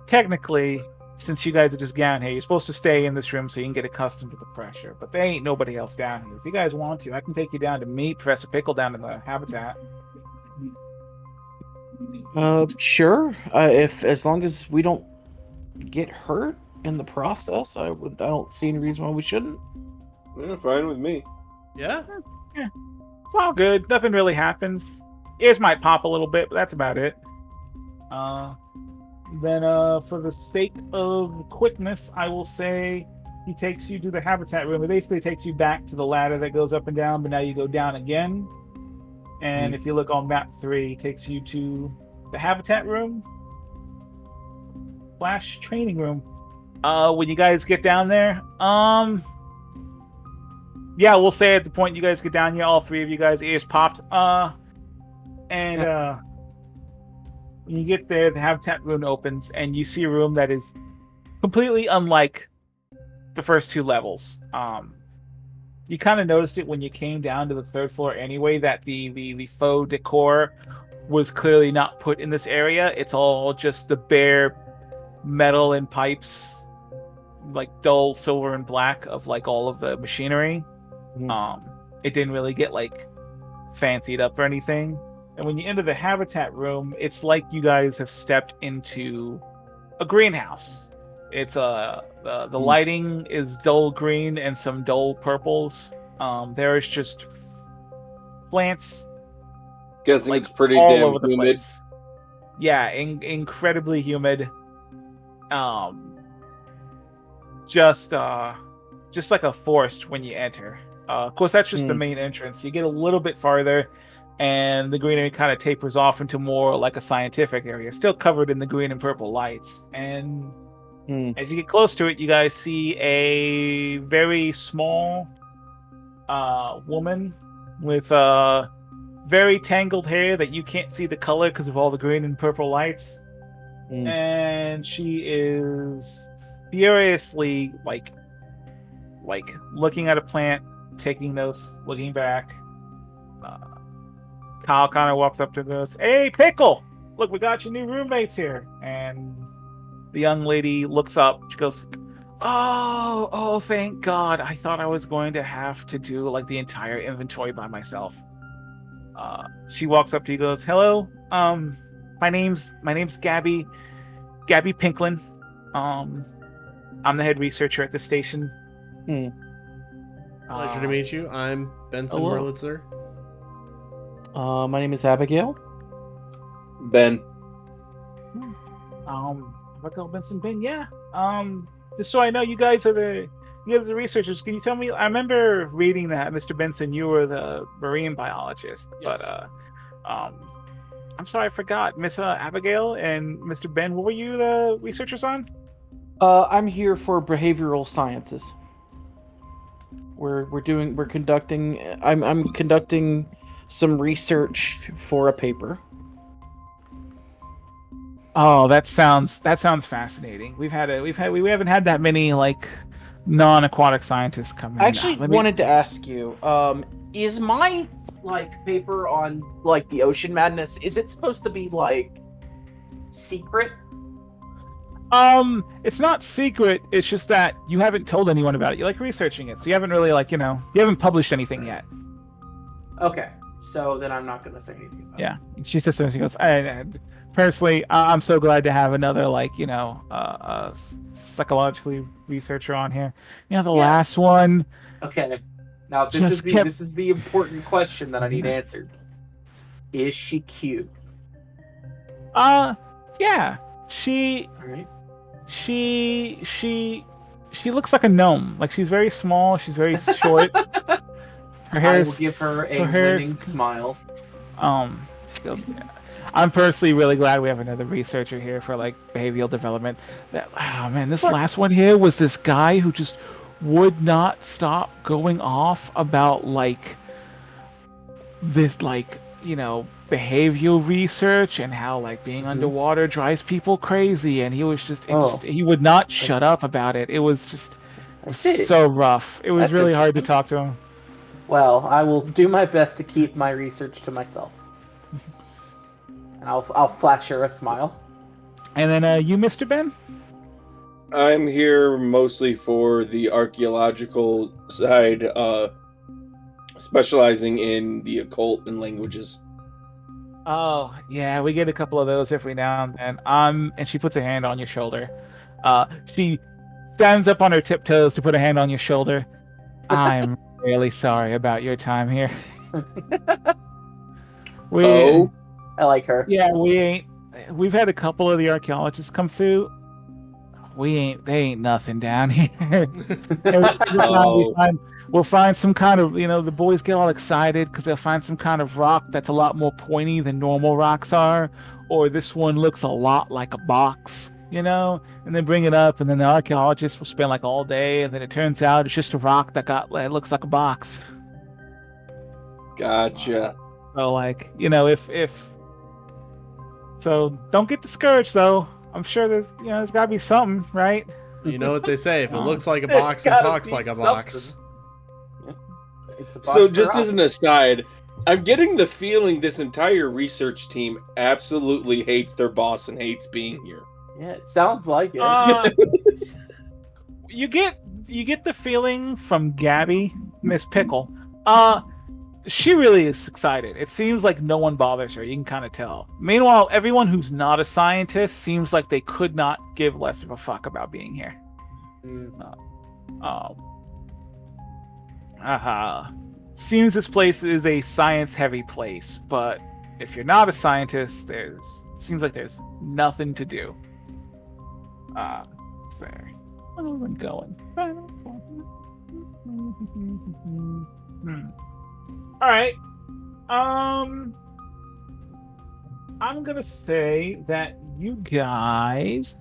S1: technically, since you guys are just down here, you're supposed to stay in this room so you can get accustomed to the pressure. But there ain't nobody else down here. If you guys want to, I can take you down to meet Professor Pickle down in the Habitat.
S2: Sure. As long as we don't get hurt in the process, I don't see any reason why we shouldn't.
S4: Yeah, fine with me.
S3: Yeah?
S1: Yeah. It's all good. Nothing really happens. Ears might pop a little bit, but that's about it. Then for the sake of quickness, I will say he takes you to the Habitat room. It basically takes you back to the ladder that goes up and down, but now you go down again. And if you look on map 3, it takes you to the Habitat room / training room. When you guys get down there, yeah, we'll say at the point you guys get down here, all 3 of you guys' ears popped. When you get there, the Habitat room opens, and you see a room that is completely unlike the first 2 levels. you kind of noticed it when you came down to the third floor anyway, that the faux decor was clearly not put in this area. It's all just the bare metal and pipes, like dull silver and black of like all of the machinery. It didn't really get like fancied up or anything. And when you enter the habitat room, it's like you guys have stepped into a greenhouse. It's the lighting is dull green and some dull purples. There is just plants
S4: Guessing
S1: like
S4: it's pretty
S1: all
S4: damn
S1: over the
S4: humid.
S1: place. Yeah, incredibly humid. Just like a forest when you enter. Of course, that's just the main entrance. You get a little bit farther, and the greenery kind of tapers off into more like a scientific area, still covered in the green and purple lights. And as you get close to it, you guys see a very small woman with very tangled hair that you can't see the color because of all the green and purple lights. And she is furiously like looking at a plant, taking notes, looking back. Kyle kind of walks up to her and goes, "Hey, Pickle! Look, we got your new roommates here." And the young lady looks up. She goes, Oh, thank God. I thought I was going to have to do like the entire inventory by myself." She walks up to you, goes, "Hello. My name's Gabby Pinklin. I'm the head researcher at the station."
S3: Pleasure to meet you. I'm Benson
S2: Hello.
S3: Wurlitzer.
S2: My name is Abigail.
S4: Ben.
S1: Abigail, Benson, Ben, yeah. Just so I know, you guys are the researchers. Can you tell me? I remember reading that, Mr. Benson, you were the marine biologist,
S3: Yes.
S1: but I'm sorry, I forgot. Miss Abigail and Mr. Ben, what were you the researchers on?
S2: I'm here for behavioral sciences. I'm conducting some research for a paper.
S1: Oh, that sounds fascinating. We haven't had that many like non-aquatic scientists come in.
S2: I actually wanted to ask you, is my paper on the ocean madness, is it supposed to be secret?
S1: It's not secret. It's just that you haven't told anyone about it. You're researching it, so you haven't really you haven't published anything yet.
S2: Okay, so then I'm not gonna say anything about it.
S1: Yeah, she says, she goes, personally, I'm so glad to have another psychologically researcher on here. The last one.
S2: Okay, now this is the important question that I need answered. Is she cute?
S1: Yeah. She looks like a gnome. She's very small. She's very short. Her hair
S2: I will give her a winning smile.
S1: She goes, "Yeah. I'm personally really glad we have another researcher here for behavioral development. This last one here was this guy who just would not stop going off about this behavioral research and how being underwater drives people crazy, and he was he would not shut up about it. It was so rough. It was
S2: That's
S1: really hard to talk to him.
S2: Well, I will do my best to keep my research to myself. And I'll flash her a smile.
S1: And then you, Mr. Ben?
S4: I'm here mostly for the archaeological side, specializing in the occult and languages.
S1: Oh, yeah, we get a couple of those every now and then. And she puts a hand on your shoulder. She stands up on her tiptoes to put a hand on your shoulder. I'm really sorry about your time here.
S2: I like her.
S1: Yeah, we've had a couple of the archaeologists come through. They ain't nothing down here. Every time we'll find some kind of, the boys get all excited because they'll find some kind of rock that's a lot more pointy than normal rocks are, or this one looks a lot like a box, and then bring it up, and then the archaeologists will spend all day, and then it turns out it's just a rock that it looks like a box.
S4: Gotcha.
S1: So so don't get discouraged though. I'm sure there's gotta be something, right?
S3: You know what they say, if it looks like a box and talks like a box.
S2: It's a
S4: So
S2: box
S4: just
S2: for
S4: as
S2: us.
S4: an aside, I'm getting the feeling this entire research team absolutely hates their boss and hates being here.
S2: Yeah, it sounds like it.
S1: You get the feeling from Gabby, Miss Pickle. She really is excited. It seems like no one bothers her. You can kind of tell. Meanwhile, everyone who's not a scientist seems like they could not give less of a fuck about being here. Seems this place is a science-heavy place, but if you're not a scientist, seems like there's nothing to do. What's there? Where's everyone going? All right. I'm gonna say that you guys.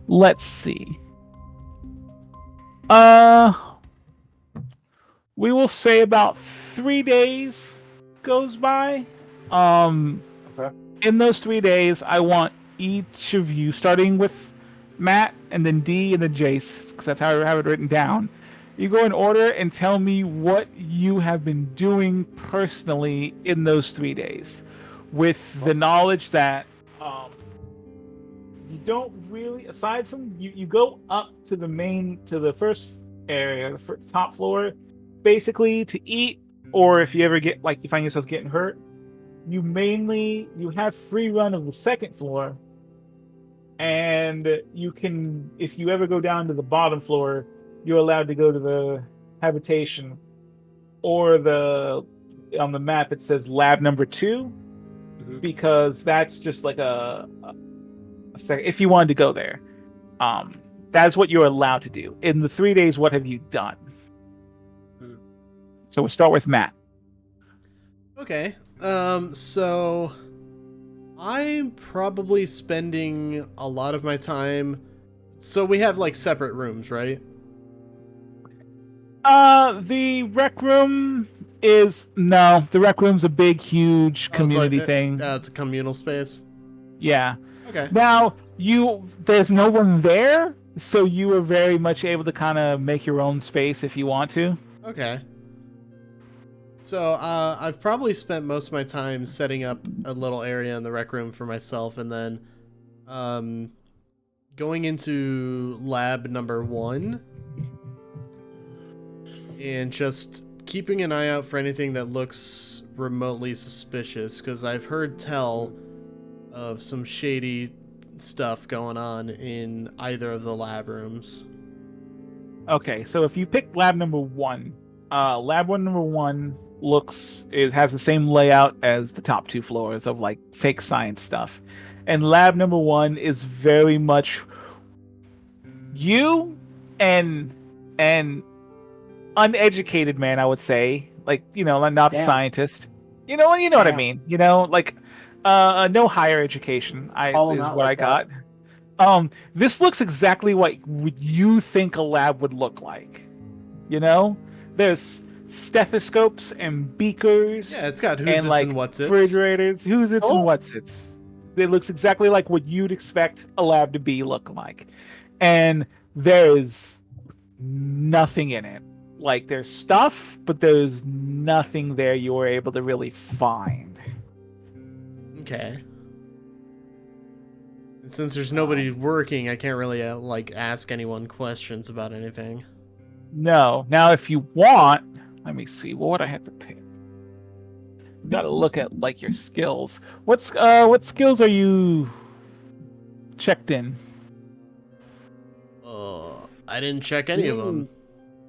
S1: Let's see. We will say about 3 days goes by.
S2: Okay.
S1: In those 3 days, I want each of you, starting with Matt and then D and then Jace, because that's how I have it written down. You go in order and tell me what you have been doing personally in those 3 days, with the knowledge that you don't really, aside from you go up to the first area, the top floor, basically to eat, or if you ever get you find yourself getting hurt, you have free run of the second floor, and you can, if you ever go down to the bottom floor, you're allowed to go to the habitation, or on the map it says lab number 2, because that's just like a if you wanted to go there. That's what you're allowed to do. In the 3 days, what have you done? So we'll start with Matt.
S3: Okay. So I'm probably spending a lot of my time. So we have like separate rooms, right?
S1: The rec room the rec room's a big, huge community thing.
S3: It's a communal space.
S1: Yeah.
S3: Okay.
S1: Now there's no one there, so you are very much able to kind of make your own space if you want to.
S3: Okay. So I've probably spent most of my time setting up a little area in the rec room for myself, and then going into lab number 1 and just keeping an eye out for anything that looks remotely suspicious, because I've heard tell of some shady stuff going on in either of the lab rooms.
S1: Okay, so if you pick lab number 1, number 1 has the same layout as the top 2 floors of like fake science stuff, and lab number 1 is very much you and uneducated man, I would say, like, not a
S2: Damn.
S1: scientist, what I
S2: Damn.
S1: mean, like no higher education
S2: Calling
S1: is
S2: out
S1: what
S2: like
S1: I got. This looks exactly what you think a lab would look like. There's stethoscopes and beakers.
S3: Yeah, it's got who's
S1: and
S3: its
S1: like
S3: and what's its.
S1: refrigerators, who's its
S2: Oh.
S1: and what's its. It looks exactly like what you'd expect a lab to look like, and there is nothing in it. Like, there's stuff, but there's nothing there you were able to really find.
S3: Okay. And since there's nobody working, I can't really ask anyone questions about anything.
S1: No. Now, if you want, let me see. What would I have to pick? You got to look at like your skills. What skills are you checked in?
S3: I didn't check any of them.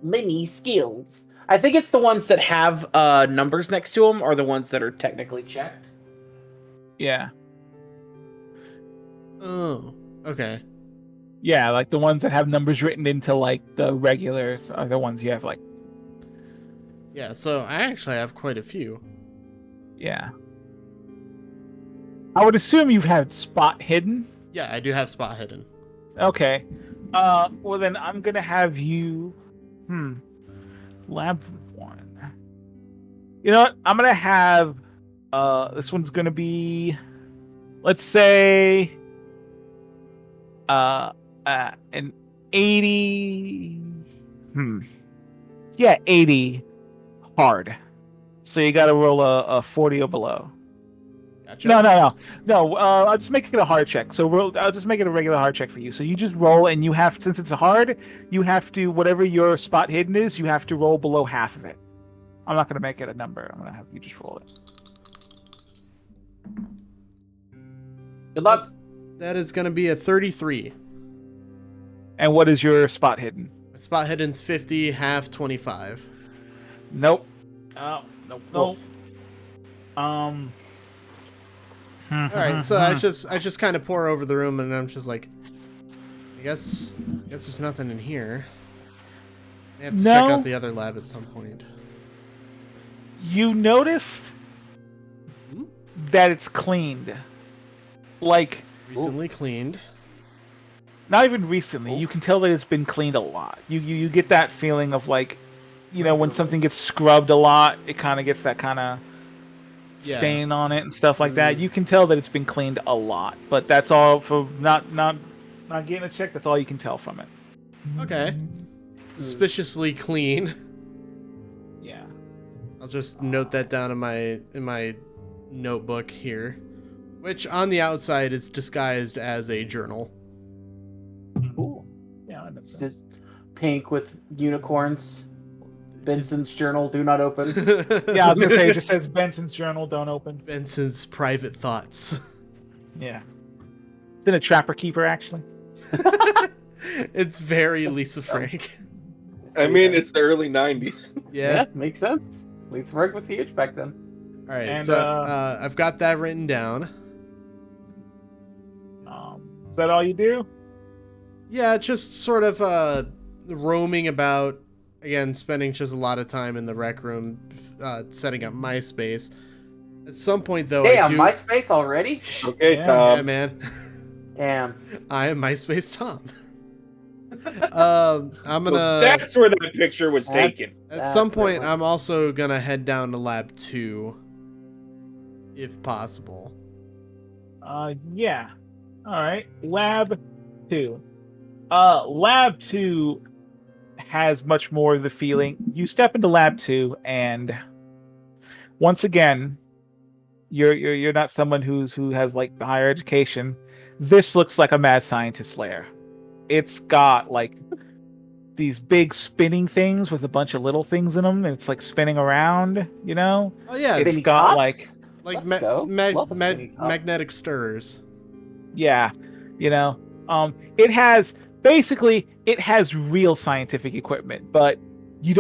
S2: Many skills. I think it's the ones that have numbers next to them are the ones that are technically checked.
S1: Yeah.
S3: Oh, okay.
S1: Yeah, like the ones that have numbers written into like the regulars are the ones you have like.
S3: Yeah, so I actually have quite a few.
S1: Yeah. I would assume you've had spot hidden.
S3: Yeah, I do have spot hidden.
S1: Okay. Well then I'm gonna have you. Lab 1. You know what? I'm gonna have. This one's gonna be. Let's say. An 80. Yeah, 80 hard. So you got to roll a 40 or below.
S3: Gotcha.
S1: No. I'll just make it a hard check. So I'll just make it a regular hard check for you. So you just roll, and you have, since it's a hard, you have to, whatever your spot hidden is, you have to roll below half of it. I'm not going to make it a number. I'm going to have you just roll it.
S2: Good luck.
S3: That is going to be a 33.
S1: And what is your spot hidden?
S3: My spot hidden's 50, half 25.
S1: Nope. Oh, nope.
S3: All right, so I just kind of pour over the room, and I'm just like, I guess there's nothing in here. I have to check out the other lab at some point.
S1: You noticed that it's cleaned. Like,
S3: Recently cleaned.
S1: not even recently. You can tell that it's been cleaned a lot. You get that feeling of like, when something gets scrubbed a lot, it kind of gets that kind of stain on it and stuff like that. You can tell that it's been cleaned a lot, but that's all for not getting a check. That's all you can tell from it.
S3: Okay. Suspiciously clean.
S1: Yeah.
S3: I'll just note that down in my notebook here, which on the outside is disguised as a journal.
S2: Cool.
S1: Yeah, I know.
S2: Just pink with unicorns. Benson's journal, do not open.
S1: Yeah, I was gonna say it just says Benson's journal, don't open.
S3: Benson's private thoughts.
S1: Yeah. It's in a Trapper Keeper, actually.
S3: It's very Lisa Frank.
S4: I mean, it's the early 90s.
S3: Yeah.
S2: Makes sense. Lisa Frank was huge back then.
S3: All right,
S1: And,
S3: so I've got that written down.
S1: Is that all you do?
S3: Yeah, just sort of roaming about. Again, spending just a lot of time in the rec room, setting up MySpace. At some point, though,
S2: Damn,
S3: I do...
S2: MySpace already?
S4: Okay,
S1: Yeah.
S3: Yeah,
S4: Tom.
S3: man.
S2: Damn.
S3: I am MySpace Tom. I'm gonna...
S4: Well, that's where that picture was taken.
S3: At some
S2: That's where it
S3: point, I'm also gonna head down to Lab 2. If possible.
S1: Yeah. All right. Lab 2. Lab 2 has much more of the feeling. You step into Lab 2, and once again, you're not someone who has like the higher education. This looks like a mad scientist lair. It's got like these big spinning things with a bunch of little things in them, and it's like spinning around.
S3: Oh yeah,
S1: It's
S2: Spinny
S1: got
S2: tops?
S3: like
S2: Let's go. Love a spinny top.
S3: magnetic stirrers.
S1: Yeah, it has real scientific equipment, but you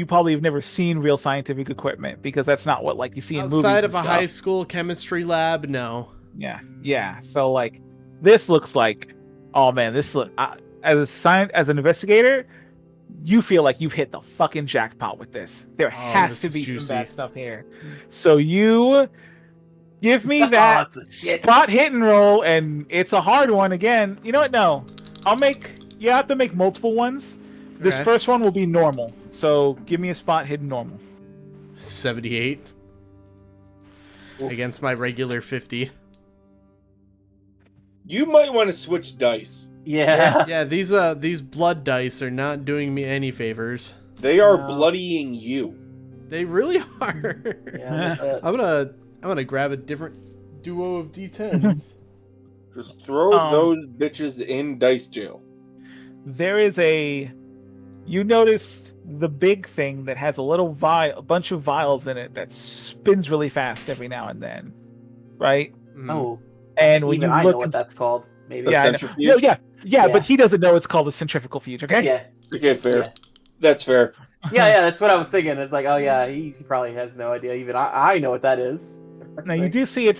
S1: probably have never seen real scientific equipment because that's not what like you see in movies.
S3: Outside of
S1: and
S3: a
S1: stuff.
S3: high school chemistry lab, no.
S1: Yeah. So like, this looks like, oh man, as an investigator, you feel like you've hit the fucking jackpot with this. There has to
S3: this
S1: be
S3: is juicy.
S1: some bad stuff here. So you give me
S2: Oh,
S1: that
S2: it's a shit.
S1: spot hit and roll, and it's a hard one again. You know what? No, you have to make multiple ones. This
S3: Okay.
S1: first one will be normal. So give me a spot hidden normal.
S3: 78 against my regular 50.
S4: You might want to switch dice.
S2: Yeah.
S3: Yeah, these blood dice are not doing me any favors.
S4: They are
S2: No.
S4: bloodying you.
S3: They really are.
S2: Yeah.
S3: I'm gonna grab a different duo of D10s.
S4: Just throw
S1: Um,
S4: those bitches in dice jail.
S1: There is you noticed the big thing that has a bunch of vials in it that spins really fast every now and then, right?
S3: Mhm.
S2: Oh.
S1: And when
S2: Even
S1: you
S2: I
S1: look,
S2: know what that's called. Maybe.
S4: A
S1: yeah, I know.
S4: centrifuge?
S1: No, yeah,
S2: Yeah.
S1: but he doesn't know it's called a centrifugal fuge. Okay.
S2: Yeah.
S4: Okay, fair.
S2: Yeah.
S4: That's fair.
S2: Yeah, that's what I was thinking. It's like, oh yeah, he probably has no idea. Even I know what that is.
S1: Now you do see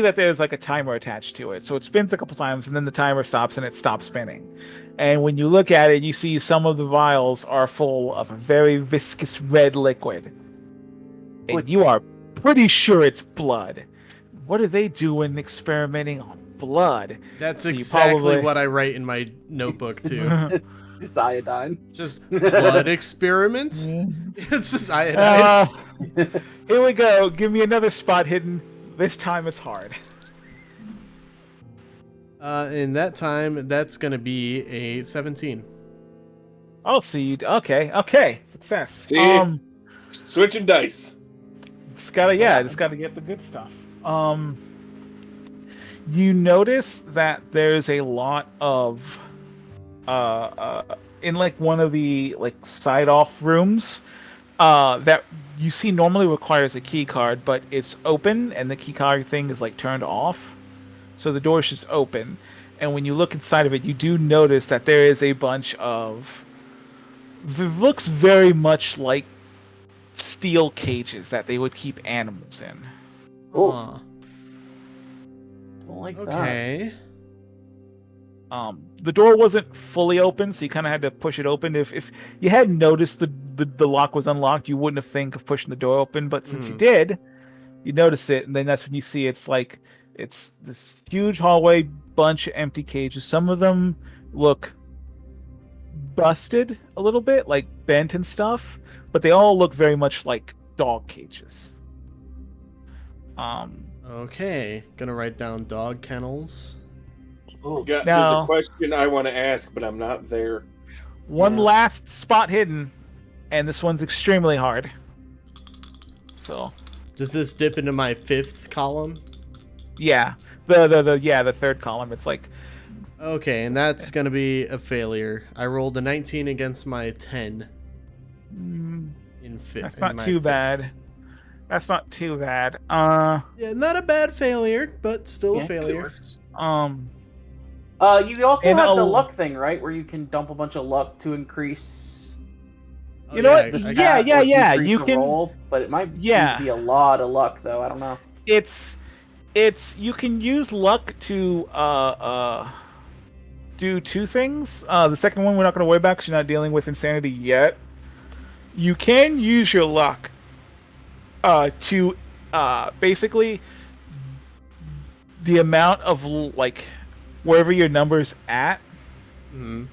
S1: that there's like a timer attached to it, so it spins a couple times and then the timer stops and it stops spinning. And when you look at it, you see some of the vials are full of a very viscous red liquid, and
S2: What's-
S1: you are pretty sure it's blood. What are they doing experimenting on blood?
S3: That's
S1: So you
S3: exactly
S1: probably-
S3: what I write in my notebook too.
S2: It's just iodine.
S3: Just blood experiment. It's just iodine.
S1: Here we go. Give me another spot hidden. This time it's hard.
S3: In that time, that's gonna be a 17.
S1: Oh, so you okay? Success.
S4: See? Switching dice.
S1: Just gotta get the good stuff. You notice that there's a lot of in like one of the like side off rooms that you see normally requires a key card, but it's open and the key card thing is like turned off, so the door's just open. And when you look inside of it, you do notice that there is a bunch of, it looks very much like steel cages that they would keep animals in.
S3: Huh.
S2: Don't like that.
S3: Okay.
S1: The door wasn't fully open, so you kind of had to push it open. If you hadn't noticed the lock was unlocked, you wouldn't have think of pushing the door open. But since you did, you notice it, and then that's when you see it's this huge hallway, bunch of empty cages. Some of them look busted a little bit, like bent and stuff, but they all look very much like dog cages.
S3: Okay. Gonna write down dog kennels.
S4: There's
S1: Now-
S4: a question I want to ask, but I'm not there.
S1: One
S2: Yeah.
S1: last spot hidden, and this one's extremely hard. So
S3: Does this dip into my 5th column?
S1: yeah, the third column. It's like
S3: Okay, and that's gonna be a failure. I rolled a 19 against my 10 in fifth.
S1: that's not too bad. That's not too bad.
S3: Yeah, not a bad failure, but still
S2: Yeah,
S3: a failure.
S2: You also
S1: And
S2: have the
S1: I'll-
S2: luck thing, right? Where you can dump a bunch of luck to increase
S3: Oh,
S1: You know what?
S2: the
S1: Yeah,
S2: stat or decrease
S1: you
S2: a
S1: can-
S2: roll, but it might
S1: Yeah.
S2: be a lot of luck, though. I don't know.
S1: It's you can use luck to do two things. The second one we're not going to worry about because you're not dealing with insanity yet. You can use your luck to basically the amount of like wherever your number's at.
S3: Mhm.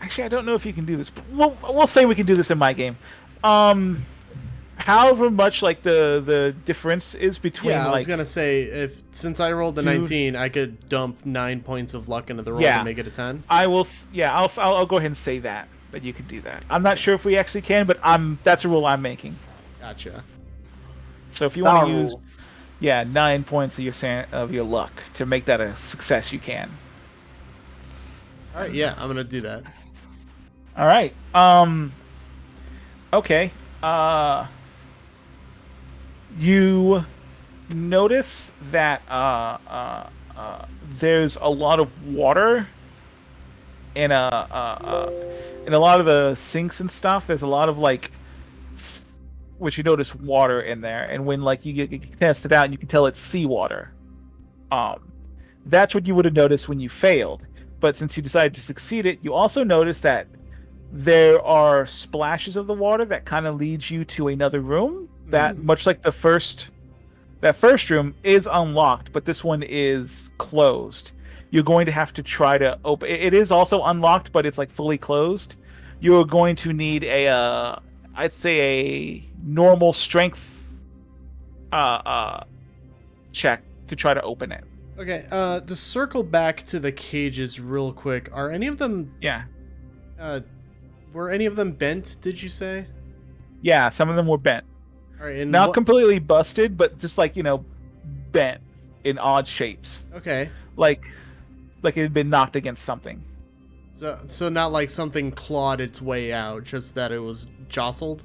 S1: Actually, I don't know if you can do this. We'll say we can do this in my game. However much like the difference is between
S3: Yeah, I was
S1: like
S3: gonna say since I rolled the
S1: Dude.
S3: 19, I could dump 9 points of luck into the roll
S1: Yeah.
S3: to make it a 10.
S1: I'll go ahead and say that you can do that. I'm not sure if we actually can, but that's a rule I'm making.
S3: Gotcha.
S1: So if you
S2: It's
S1: want
S2: our
S1: to use
S2: rule.
S1: 9 points of your luck to make that a success, you can.
S3: All right, yeah, I'm gonna do that.
S1: All right. Okay. You notice that there's a lot of water in in a lot of the sinks and stuff. There's a lot of like, which you notice water in there, and when like you test it out, and you can tell it's seawater. That's what you would have noticed when you failed. But since you decided to succeed it, you also notice that there are splashes of the water that kind of leads you to another room that, much like that first room, is unlocked, but this one is closed. You're going to have to try to open. It is also unlocked, but it's like fully closed. You're going to need I'd say a normal strength check to try to open it.
S3: Okay, to circle back to the cages real quick, are any of them
S1: Yeah.
S3: were any of them bent, did you say?
S1: Yeah, some of them were bent.
S3: All right, and
S1: Not completely busted, but just like, bent in odd shapes.
S3: okay.
S1: Like it had been knocked against something.
S3: So not like something clawed its way out, just that it was jostled?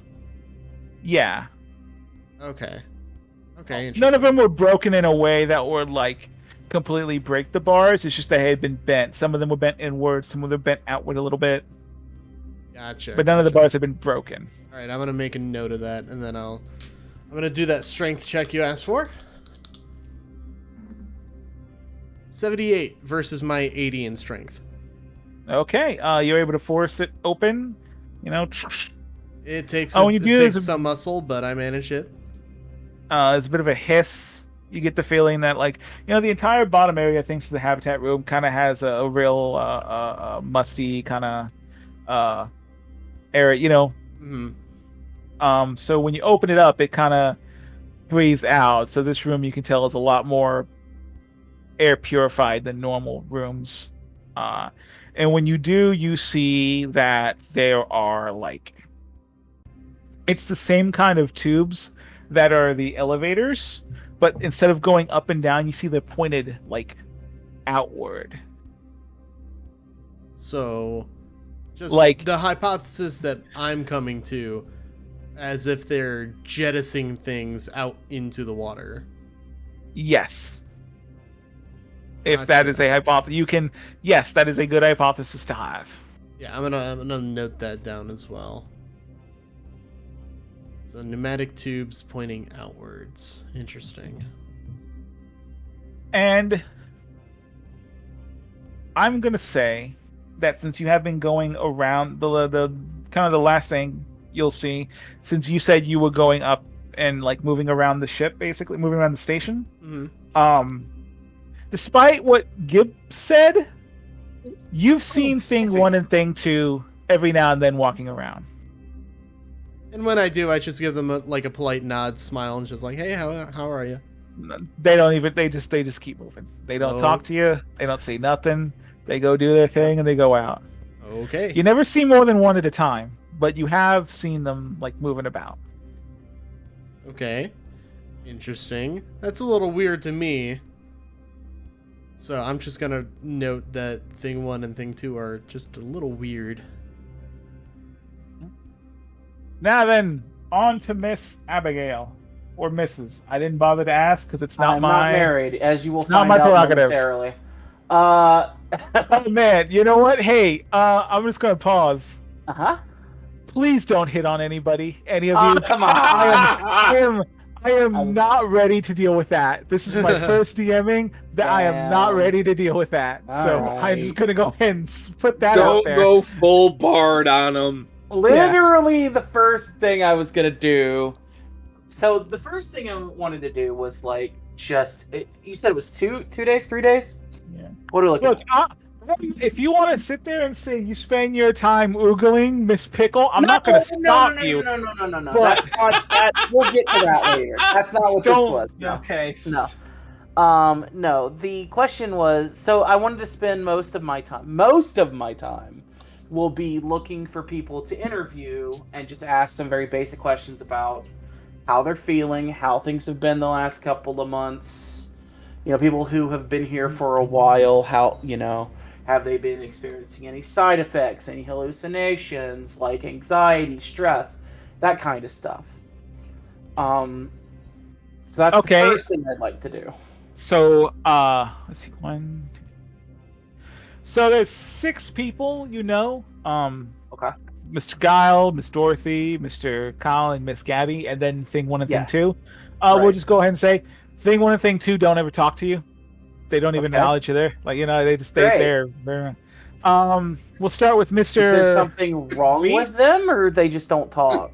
S1: Yeah.
S3: Okay. Okay,
S1: None
S3: interesting.
S1: of them were broken in a way that would like completely break the bars. It's just they had been bent. Some of them were bent inward, some of them bent outward a little bit,
S3: Gotcha.
S1: but none of the
S3: gotcha.
S1: bars had been broken.
S3: All right, I'm gonna make a note of that, and then I'm gonna do that strength check you asked for. 78 versus my 80 in strength.
S1: Okay, you're able to force it open.
S3: It takes
S1: Oh, when you do
S3: takes
S1: this-
S3: some muscle, but I manage it.
S1: There's a bit of a hiss. You get the feeling that, like, the entire bottom area, thanks to the habitat room, kind of has a real musty kind of area.
S3: Mm-hmm.
S1: So when you open it up, it kind of breathes out. So this room, you can tell, is a lot more air purified than normal rooms. And when you do, you see that there are like, it's the same kind of tubes that are the elevators, but instead of going up and down, you see they're pointed like outward.
S3: So, just
S1: Like,
S3: the hypothesis that I'm coming to, as if they're jettisoning things out into the water.
S1: yes. If that is a hypothesis, you can, yes, that is a good hypothesis to have.
S3: Yeah, I'm gonna note that down as well. So pneumatic tubes pointing outwards. Interesting.
S1: And I'm gonna say that since you have been going around the kind of the last thing you'll see, since you said you were going up and like moving around the ship, basically moving around the station.
S3: Mm-hmm.
S1: Despite what Gib said, you've seen Thing 1 and Thing 2 every now and then walking around.
S3: And when I do, I just give them a polite nod, smile, and just like, "Hey, how are you?"
S1: They don't even. They just keep moving. They don't talk to you. They don't say nothing. They go do their thing and they go out.
S3: Okay.
S1: You never see more than one at a time, but you have seen them like moving about.
S3: Okay. Interesting. That's a little weird to me. So I'm just gonna note that Thing 1 and Thing 2 are just a little weird.
S1: Now then, on to Miss Abigail. Or Mrs. I didn't bother to ask because it's not
S2: I'm
S1: my...
S2: not married, as you will
S1: it's not
S2: find
S1: my
S2: out
S1: prerogative.
S2: momentarily.
S1: Oh man, you know what? Hey, I'm just gonna pause.
S2: Uh-huh.
S1: Please don't hit on anybody, any of you.
S2: Come on.
S1: I am not ready to deal with that. This is my first DMing. That I am not
S2: Damn.
S1: ready to deal with that.
S2: All
S1: So
S2: right.
S1: I'm just gonna go ahead and put that out
S4: Don't
S1: there.
S4: go full bard on them.
S2: Literally the first thing I was gonna do. So the first thing I wanted to do was like you said it was 2 days, 3 days?
S1: Yeah.
S2: What are we looking
S1: Look,
S2: at?
S1: if you want to sit there and say you spend your time oogling Miss Pickle, I'm not going to stop you.
S2: No.
S1: But-
S2: That's not that. We'll get to that later. That's not what this was. No.
S1: Okay.
S2: No. No. The question was, so I wanted to spend most of my time will be looking for people to interview and just ask some very basic questions about how they're feeling, how things have been the last couple of months. You know, people who have been here for a while, how, have they been experiencing any side effects, any hallucinations, like anxiety, stress, that kind of stuff. So that's
S1: Okay.
S2: the first thing I'd like to do.
S1: So, let's see, 1, 2. So there's 6 people,
S2: Okay.
S1: Mr. Guile, Miss Dorothy, Mr. Kyle, and Miss Gabby, and then Thing 1 and
S2: Yeah.
S1: Thing 2.
S2: Right.
S1: We'll just go ahead and say Thing 1 and Thing 2 don't ever talk to you. They don't even
S2: Okay.
S1: acknowledge you there. Like, they just stay
S2: Great.
S1: there. We'll start with Mr.
S2: Is there something wrong
S1: Reed?
S2: with them, or they just don't talk?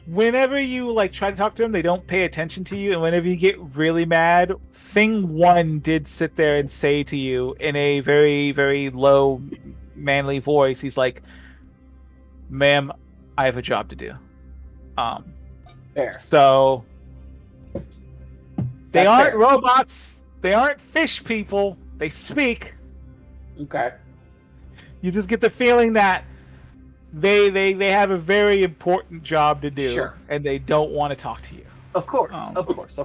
S1: Whenever you try to talk to them, they don't pay attention to you, and whenever you get really mad, Thing 1 did sit there and say to you in a very, very low, manly voice, he's like, "Ma'am, I have a job to do."
S2: Fair.
S1: So they
S2: That's
S1: aren't
S2: fair.
S1: robots. They aren't fish people. They speak.
S2: Okay.
S1: You just get the feeling that they have a very important job to do,
S2: Sure.
S1: and they don't want to talk to you.
S2: Of course.
S1: Um,
S2: Of course.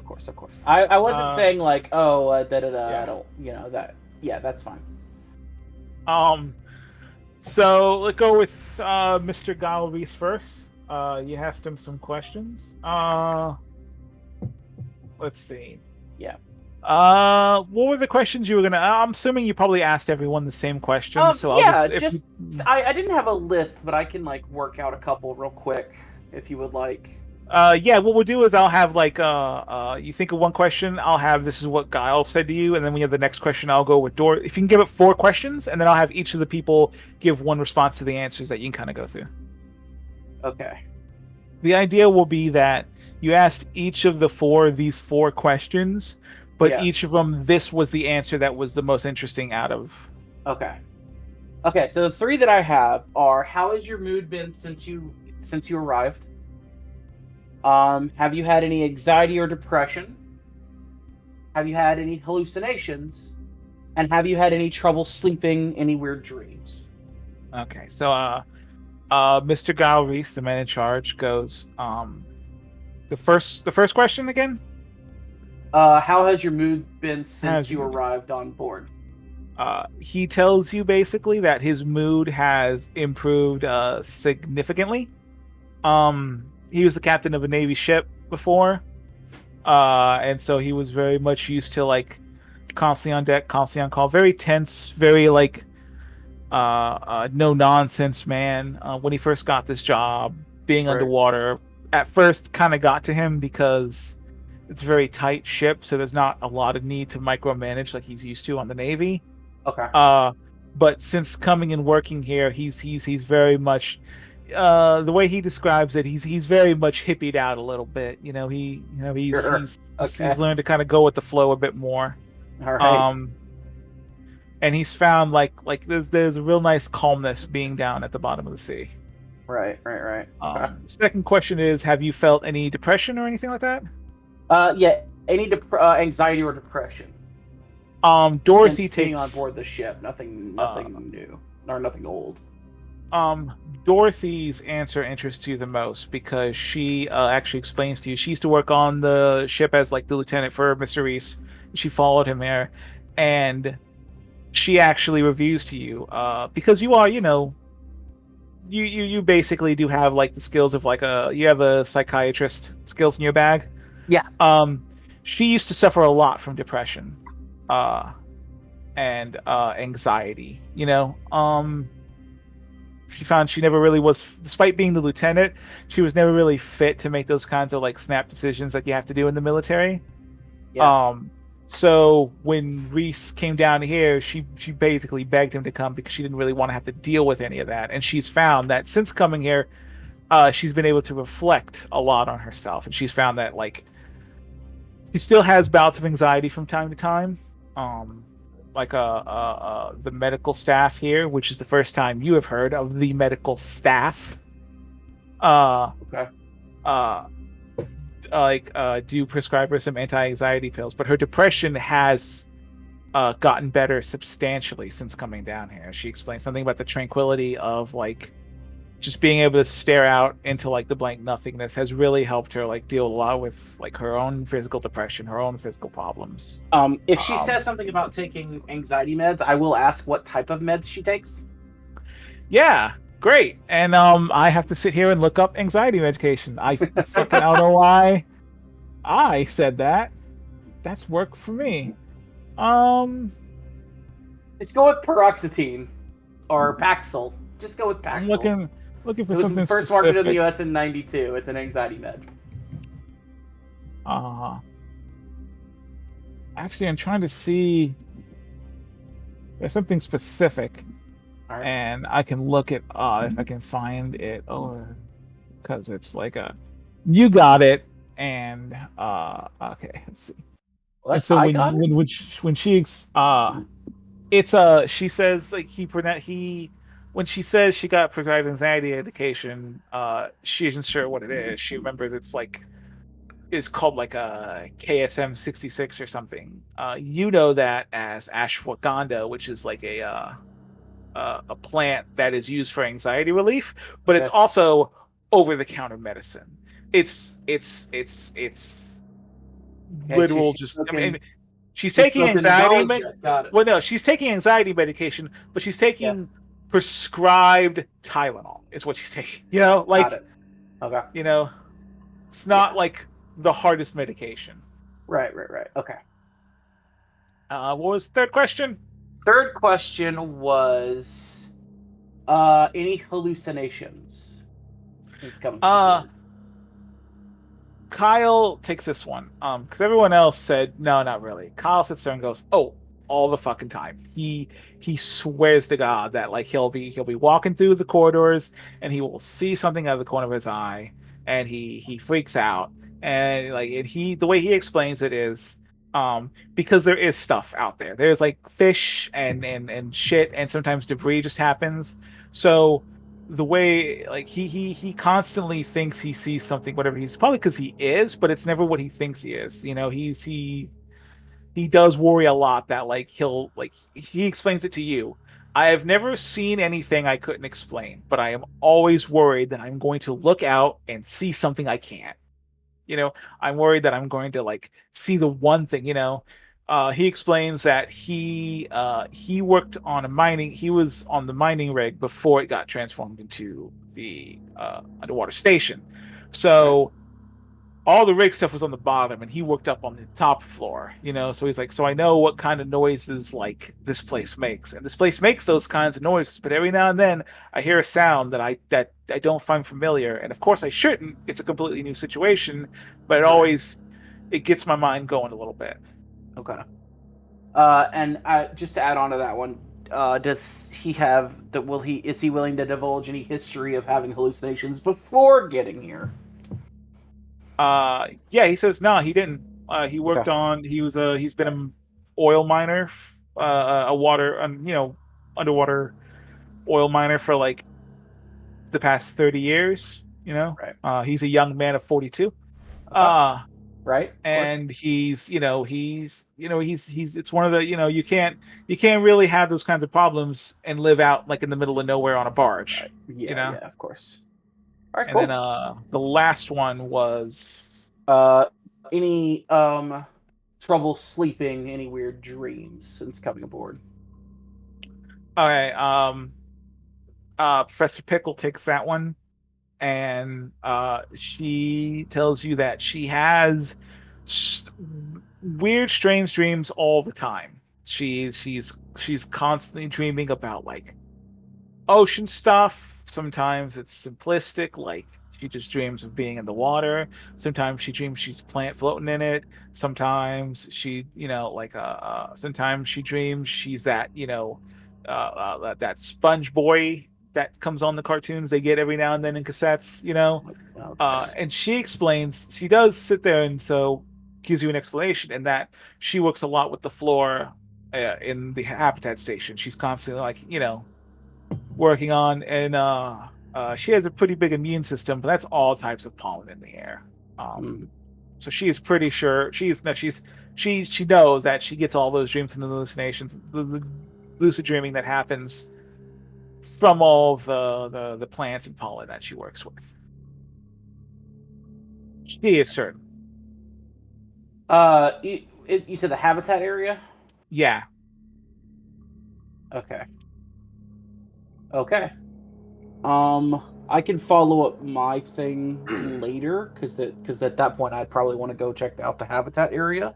S2: I wasn't saying like, oh,
S1: yeah.
S2: I don't, that. Yeah, that's fine.
S1: So let's go with Mr. Guile Reese first. You asked him some questions. Let's see.
S2: Yeah.
S1: What were the questions you were gonna? I'm assuming you probably asked everyone the same questions. So
S2: yeah,
S1: I'll just,
S2: I didn't have a list, but I can work out a couple real quick if you would like.
S1: Yeah, what we'll do is I'll have you think of one question, I'll have this is what Guile said to you, and then when you have the next question, I'll go with Dor. If you can give it 4 questions, and then I'll have each of the people give one response to the answers that you can kind of go through.
S2: Okay.
S1: The idea will be that you asked each of these 4 questions, but
S2: Yeah.
S1: each of them, this was the answer that was the most interesting out of.
S2: Okay. Okay, so the 3 that I have are: how has your mood been since you arrived? Have you had any anxiety or depression? Have you had any hallucinations? And have you had any trouble sleeping? Any weird dreams?
S1: Okay, so Mr. Gile Reese, the man in charge, goes, the first question again?
S2: How has your mood been
S1: How's
S2: since you
S1: your mood?
S2: arrived on board?
S1: He tells you basically that his mood has improved significantly. He was the captain of a Navy ship before, and so he was very much used to like constantly on deck, constantly on call, very tense, very like no nonsense man. When he first got this job, being
S2: Right.
S1: underwater at first kind of got to him because it's a very tight ship, so there's not a lot of need to micromanage like he's used to on the Navy.
S2: Okay.
S1: But since coming and working here, he's very much the way he describes it, he's very much hippied out a little bit.
S2: Sure.
S1: He's
S2: Okay.
S1: learned to kind of go with the flow a bit more.
S2: All right.
S1: Um, and he's found like there's a real nice calmness being down at the bottom of the sea.
S2: Right. Okay.
S1: Second question is, have you felt any depression or anything like that?
S2: Yeah. Any anxiety or depression
S1: Dorothy
S2: since being
S1: takes
S2: on board the ship? Nothing new or nothing old.
S1: Dorothy's answer interests you the most because she actually explains to you she used to work on the ship as like the lieutenant for Mr. Reese. She followed him there, and she actually reviews to you because you are, you basically do have like the skills of like you have a psychiatrist skills in your bag.
S2: Yeah.
S1: She used to suffer a lot from depression, and anxiety. She found she never really was, despite being the lieutenant, she was never really fit to make those kinds of like snap decisions like you have to do in the military.
S2: Yeah.
S1: So when Reese came down here, she basically begged him to come because she didn't really want to have to deal with any of that. And she's found that since coming here, she's been able to reflect a lot on herself, and she's found that like she still has bouts of anxiety from time to time. Like the medical staff here, which is the first time you have heard of the medical staff.
S2: Okay.
S1: Do prescribe her some anti-anxiety pills, but her depression has gotten better substantially since coming down here. She explained something about the tranquility of like just being able to stare out into like the blank nothingness has really helped her like deal a lot with like her own physical depression, her own physical problems.
S2: If she says something about taking anxiety meds, I will ask what type of meds she takes.
S1: Yeah, great. And I have to sit here and look up anxiety medication. I fucking don't know why I said that. That's work for me.
S2: Let's go with paroxetine or Paxil. Just go with Paxil.
S1: I'm looking for
S2: it was
S1: something
S2: first
S1: specific.
S2: marketed in the U.S. in '92. It's an anxiety med.
S1: Actually, I'm trying to see. There's something specific,
S2: All right.
S1: and I can look it up if I can find it. Oh, because it's like you got it, and okay, let's see.
S2: What?
S1: And so
S2: I got it?
S1: when she it's she says like when she says she got prescribed anxiety medication, she isn't sure what it is. She remembers it's called like a KSM 66 or something. You know that as ashwagandha, which is like a plant that is used for anxiety relief, but it's
S2: Okay.
S1: also over the counter medicine. It's
S2: Okay,
S1: literal.
S2: she's
S1: Just I
S2: smoking-
S1: mean, she's
S2: she's
S1: taking
S2: smoking the
S1: anxiety.
S2: ganja shit. Got it.
S1: Well, no, she's taking anxiety medication, but she's taking prescribed Tylenol. Is what she's taking.
S2: Got it. Okay.
S1: It's not like the hardest medication.
S2: Right. Okay.
S1: What was the third question?
S2: Third question was, any hallucinations since coming?
S1: Kyle takes this one because everyone else said no, not really. Kyle sits there and goes, "Oh, all the fucking time." He swears to God that like he'll be walking through the corridors and he will see something out of the corner of his eye and he freaks out and the way he explains it is because there is stuff out there. There's like fish and shit and sometimes debris just happens. So the way like he constantly thinks he sees something, whatever he's probably because he is, but it's never what he thinks he is. he does worry a lot that like he explains it to you. I have never seen anything I couldn't explain, but I am always worried that I'm going to look out and see something I can't. You know, I'm worried that I'm going to like see the one thing, he explains that he worked on he was on the mining rig before it got transformed into the underwater station.
S2: Right.
S1: So all the rig stuff was on the bottom and he worked up on the top floor, so he's like, so I know what kind of noises like this place makes, and this place makes those kinds of noises, but every now and then I hear a sound that I don't find familiar, and of course I shouldn't, it's a completely new situation, but
S2: Right.
S1: it gets my mind going a little bit.
S2: Okay. And just to add on to that one, does he have that? Is he willing to divulge any history of having hallucinations before getting here?
S1: Yeah, he says no, he didn't. He
S2: Okay.
S1: worked on he's been an oil miner, a water underwater oil miner for like the past 30 years.
S2: Right.
S1: He's a young man of 42.
S2: Okay.
S1: Uh,
S2: Right. Of course.
S1: and he's it's one of the, you can't really have those kinds of problems and live out like in the middle of nowhere on a barge,
S2: Right.
S1: you
S2: Yeah.
S1: know.
S2: Yeah. Of course. All right.
S1: And then
S2: Cool.
S1: the last one was
S2: Uh, any trouble sleeping? Any weird dreams since coming aboard?
S1: okay. Professor Pickle takes that one, and she tells you that she has s- weird, strange dreams all the time. She's constantly dreaming about like ocean stuff. Sometimes it's simplistic, like she just dreams of being in the water. Sometimes she dreams she's plant floating in it. Sometimes sometimes she dreams she's that, that sponge boy that comes on the cartoons they get every now and then in cassettes,
S2: Okay.
S1: and she explains, she does sit there and so gives you an explanation, and that she works a lot with the floor in the habitat station. She's constantly like, working on, and she has a pretty big immune system, but that's all types of pollen in the air. Um,
S2: Hmm.
S1: so she is pretty sure she knows that she gets all those dreams and hallucinations, the lucid dreaming that happens from all of the plants and pollen that she works with. She is certain.
S2: You said the habitat area.
S1: Yeah.
S2: Okay. Okay. I can follow up my thing later because at that point I'd probably want to go check out the habitat area.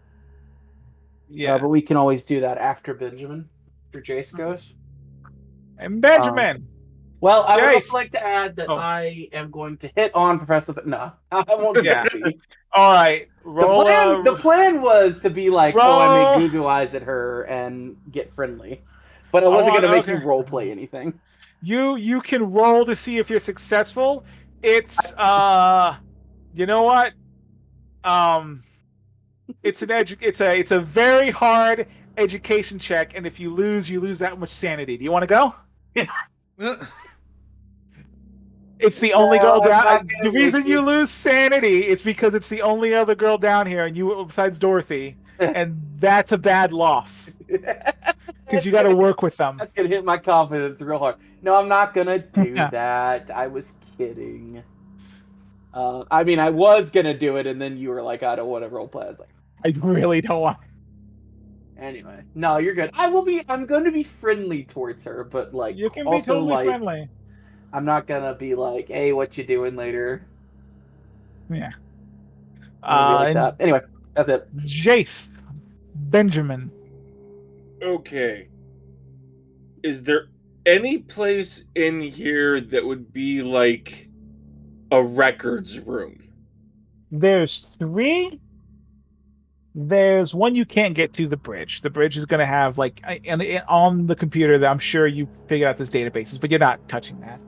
S1: Yeah.
S2: But we can always do that after Benjamin, after Jace goes.
S1: And
S2: Um,
S1: Benjamin.
S2: well, I would also
S1: Jace.
S2: like to add that
S1: Oh,
S2: I am going to hit on Professor. But no, I won't do
S1: yeah.
S2: that.
S1: All right.
S2: The plan was to be like, oh, I make
S1: Roll.
S2: goo goo eyes at her and get friendly, but I
S1: I
S2: wasn't
S1: want
S2: gonna make
S1: okay.
S2: you role play anything.
S1: You can roll to see if you're successful. It's you know what? Um it's a very hard education check, and if you lose that much sanity. Do you want to go? It's the only
S2: No,
S1: girl
S2: I'm
S1: down.
S2: not
S1: The
S2: gonna make
S1: reason you
S2: you.
S1: lose sanity is because it's the only other girl down here, and you besides Dorothy, and that's a bad loss because you
S2: That's
S1: got to
S2: gonna
S1: work with them.
S2: that's gonna hit my confidence real hard. No, I'm not gonna do that. I was kidding. I mean, I was gonna do it, and then you were like, "I don't want to roleplay." I was like,
S1: I really don't want.
S2: anyway, no, you're good. I'm going to be friendly towards her, but like,
S1: You can be
S2: also
S1: totally
S2: like,
S1: friendly.
S2: I'm not gonna be like, "Hey, what you doing later?"
S1: Yeah.
S2: I'm gonna be like
S1: And
S2: that. Anyway, that's it.
S1: Jace, Benjamin.
S4: Okay. Is there any place in here that would be like a records room?
S1: There's three. There's one you can't get to, the bridge. The bridge is going to have like on the computer that I'm sure you figured out this databases, but you're not touching that.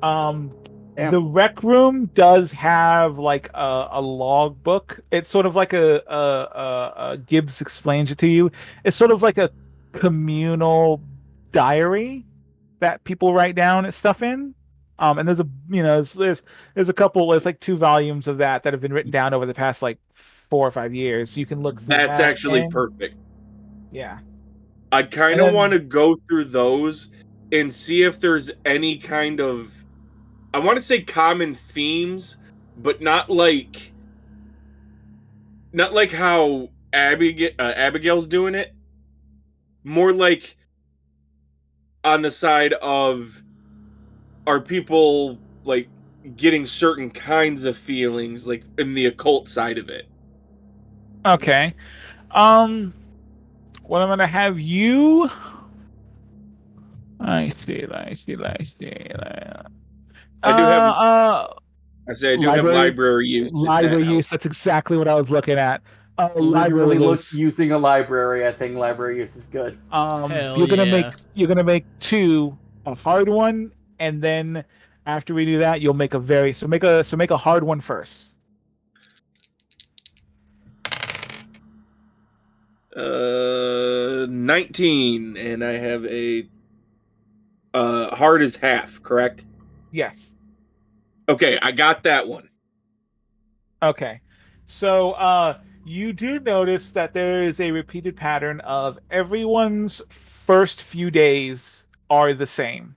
S1: Um,
S2: Damn.
S1: the rec room does have like a log book. It's sort of like Gibbs explains it to you. It's sort of like a communal diary that people write down stuff in. And there's a you know there's a couple, there's like two volumes of that have been written down over the past like 4 or 5 years. You can look through
S4: That's
S1: that.
S4: actually
S1: And,
S4: perfect.
S1: yeah.
S4: I kind
S1: And
S4: of
S1: then-
S4: want to go through those and see if there's any kind of, I want to say common themes, but not like how Abigail's doing it. More like on the side of, are people like getting certain kinds of feelings, like in the occult side of it.
S1: Okay. What I'm gonna have you. I see.
S4: I do have,
S1: Uh,
S4: I do have
S1: library,
S4: library use if that
S1: library use.
S4: helps.
S1: That's exactly what I was looking at. Library
S2: Literally
S1: use.
S2: using a library. I think library use is good.
S3: Hell
S1: You're gonna
S3: yeah.
S1: make two, a hard one, and then after we do that, you'll make a make a hard one first.
S4: 19, and I have a hard as half, correct?
S1: Yes.
S4: Okay, I got that one.
S1: Okay. So you do notice that there is a repeated pattern of everyone's first few days are the same.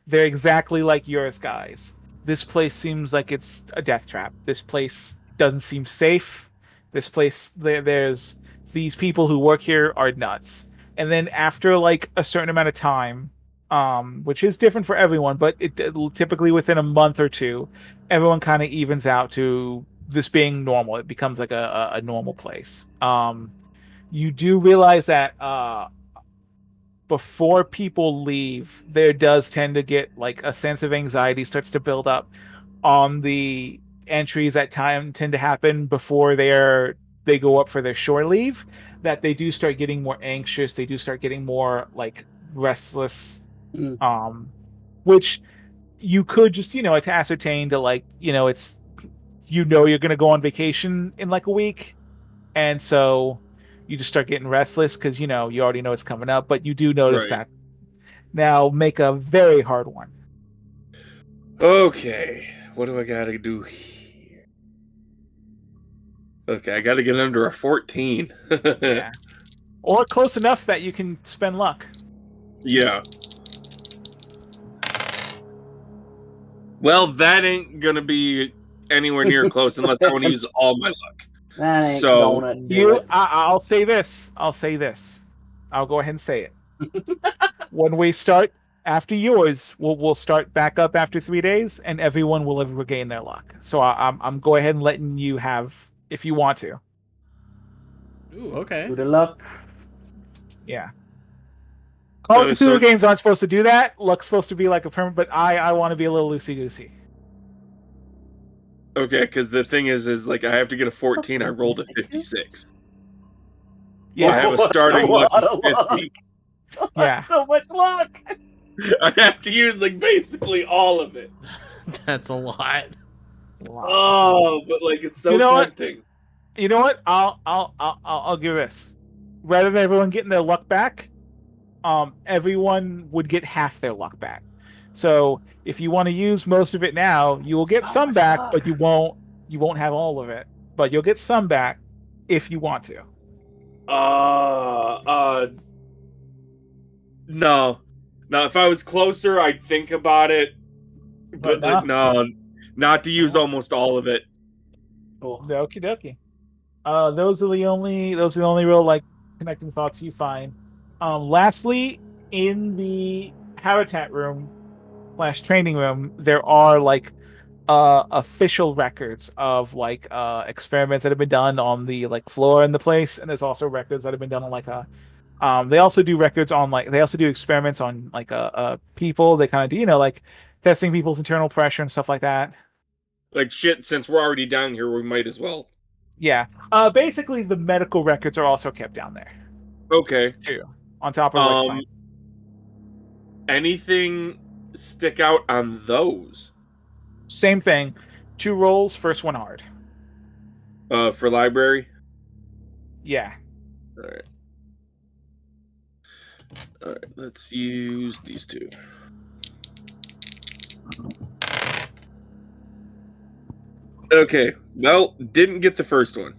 S1: They're exactly like yours, guys. This place seems like it's a death trap. This place doesn't seem safe. This place there's these people who work here are nuts. And then after like a certain amount of time, which is different for everyone, but typically within a month or two, everyone kind of evens out to this being normal. It becomes like a normal place. You do realize that before people leave, there does tend to get like a sense of anxiety starts to build up on the entries that tend to happen before they go up for their shore leave. That they do start getting more anxious. They do start getting more like restless.
S2: Mm.
S1: Which you could just to ascertain to like it's you're going to go on vacation in like a week, and so you just start getting restless because you already know it's coming up, but you do notice
S4: Right.
S1: that. Now make a very hard one.
S4: Okay, what do I gotta do here? Okay, I gotta get under a 14.
S1: Yeah, or close enough that you can spend luck.
S4: Yeah. Well, that ain't gonna be anywhere near close unless I want to use all my luck.
S2: That ain't
S4: So,
S2: gonna do it.
S1: I'll say this. I'll go ahead and say it. When we start after yours, we'll start back up after 3 days, and everyone will have regained their luck. So I'm go ahead and letting you have if you want to.
S3: Ooh, okay.
S2: Good luck.
S1: Yeah. Call of
S4: so
S1: Cthulhu games aren't supposed to do that. Luck's supposed to be like a permanent, but I want to be a little loosey goosey.
S4: okay, because the thing is like I have to get a 14. I rolled a 56.
S1: Yeah,
S4: I have a
S2: That's
S4: starting
S2: a
S4: luck
S2: lot
S4: of
S2: of luck.
S4: 50.
S1: yeah.
S2: So much luck.
S4: I have to use like basically all of it.
S3: That's a lot.
S4: Oh, but like it's so
S1: You know what?
S4: tempting.
S1: You know what? I'll give this. Rather than everyone getting their luck back, everyone would get half their luck back. So if you want to use most of it now, you will get
S2: So
S1: some
S2: much
S1: back,
S2: luck.
S1: but you won't have all of it. But you'll get some back if you want to.
S4: No. No, if I was closer, I'd think about it. But
S1: But
S4: no, not to use almost all of it.
S2: Cool.
S1: Okie dokie. Those are the only real like connecting thoughts you find. Lastly, in the habitat room / training room, there are like official records of like experiments that have been done on the like floor in the place, and there's also records that have been done on like a they also do records on like they also do experiments on like people. They kind of do like testing people's internal pressure and stuff like that.
S4: Like shit, since we're already down here, we might as well.
S1: Yeah. Basically the medical records are also kept down there
S4: Okay.
S1: too, on top of like science.
S4: Anything stick out on those?
S1: Same thing. 2 rolls, first one hard.
S4: For library?
S1: Yeah.
S4: Alright. Alright, let's use these two. Okay, well, didn't get the first one.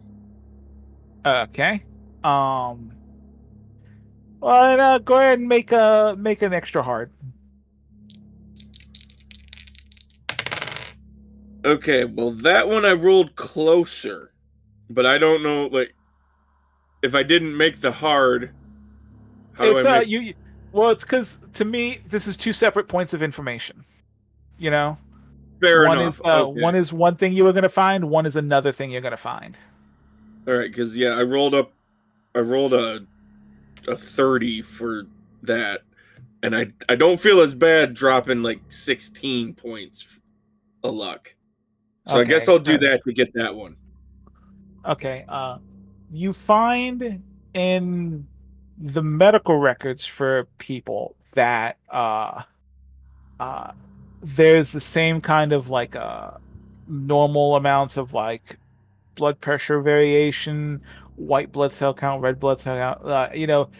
S1: Okay. Um. Well, go ahead and make an extra hard.
S4: Okay, well that one I rolled closer, but I don't know like if I didn't make the hard. How do I
S1: It's
S4: make?
S1: well, it's because to me this is two separate points of information. You know,
S4: Fair enough.
S1: one
S4: Okay.
S1: is one thing you were gonna find, one is another thing you're gonna find.
S4: All right, because yeah, I rolled a 30 for that, and I don't feel as bad dropping like 16 points of luck. So I guess
S1: Okay.
S4: I'll do that to get that one.
S1: Okay. You find in the medical records for people that uh there's the same kind of like normal amounts of like blood pressure variation, white blood cell count, red blood cell count.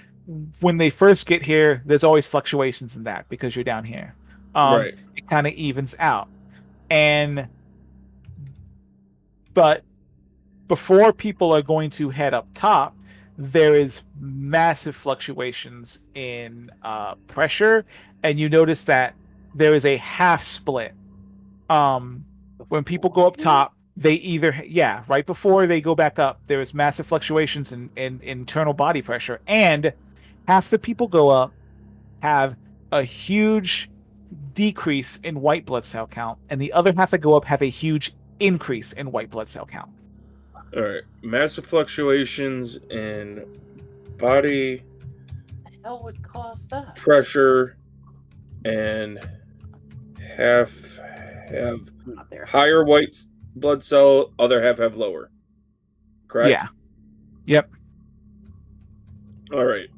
S1: When they first get here, there's always fluctuations in that because you're down here.
S4: Right.
S1: It kind of evens out. And but before people are going to head up top, there is massive fluctuations in pressure, and you notice that there is a half split. Um, when people go up top, they either right before they go back up, there is massive fluctuations in internal body pressure, and half the people go up have a huge decrease in white blood cell count, and the other half that go up have a huge increase in white blood cell count.
S4: All right. Massive fluctuations in body
S2: The hell would cause that?
S4: pressure and half have
S2: I'm not there.
S4: higher white blood cell, other half have lower. Correct?
S1: Yeah. Yep.
S4: All right.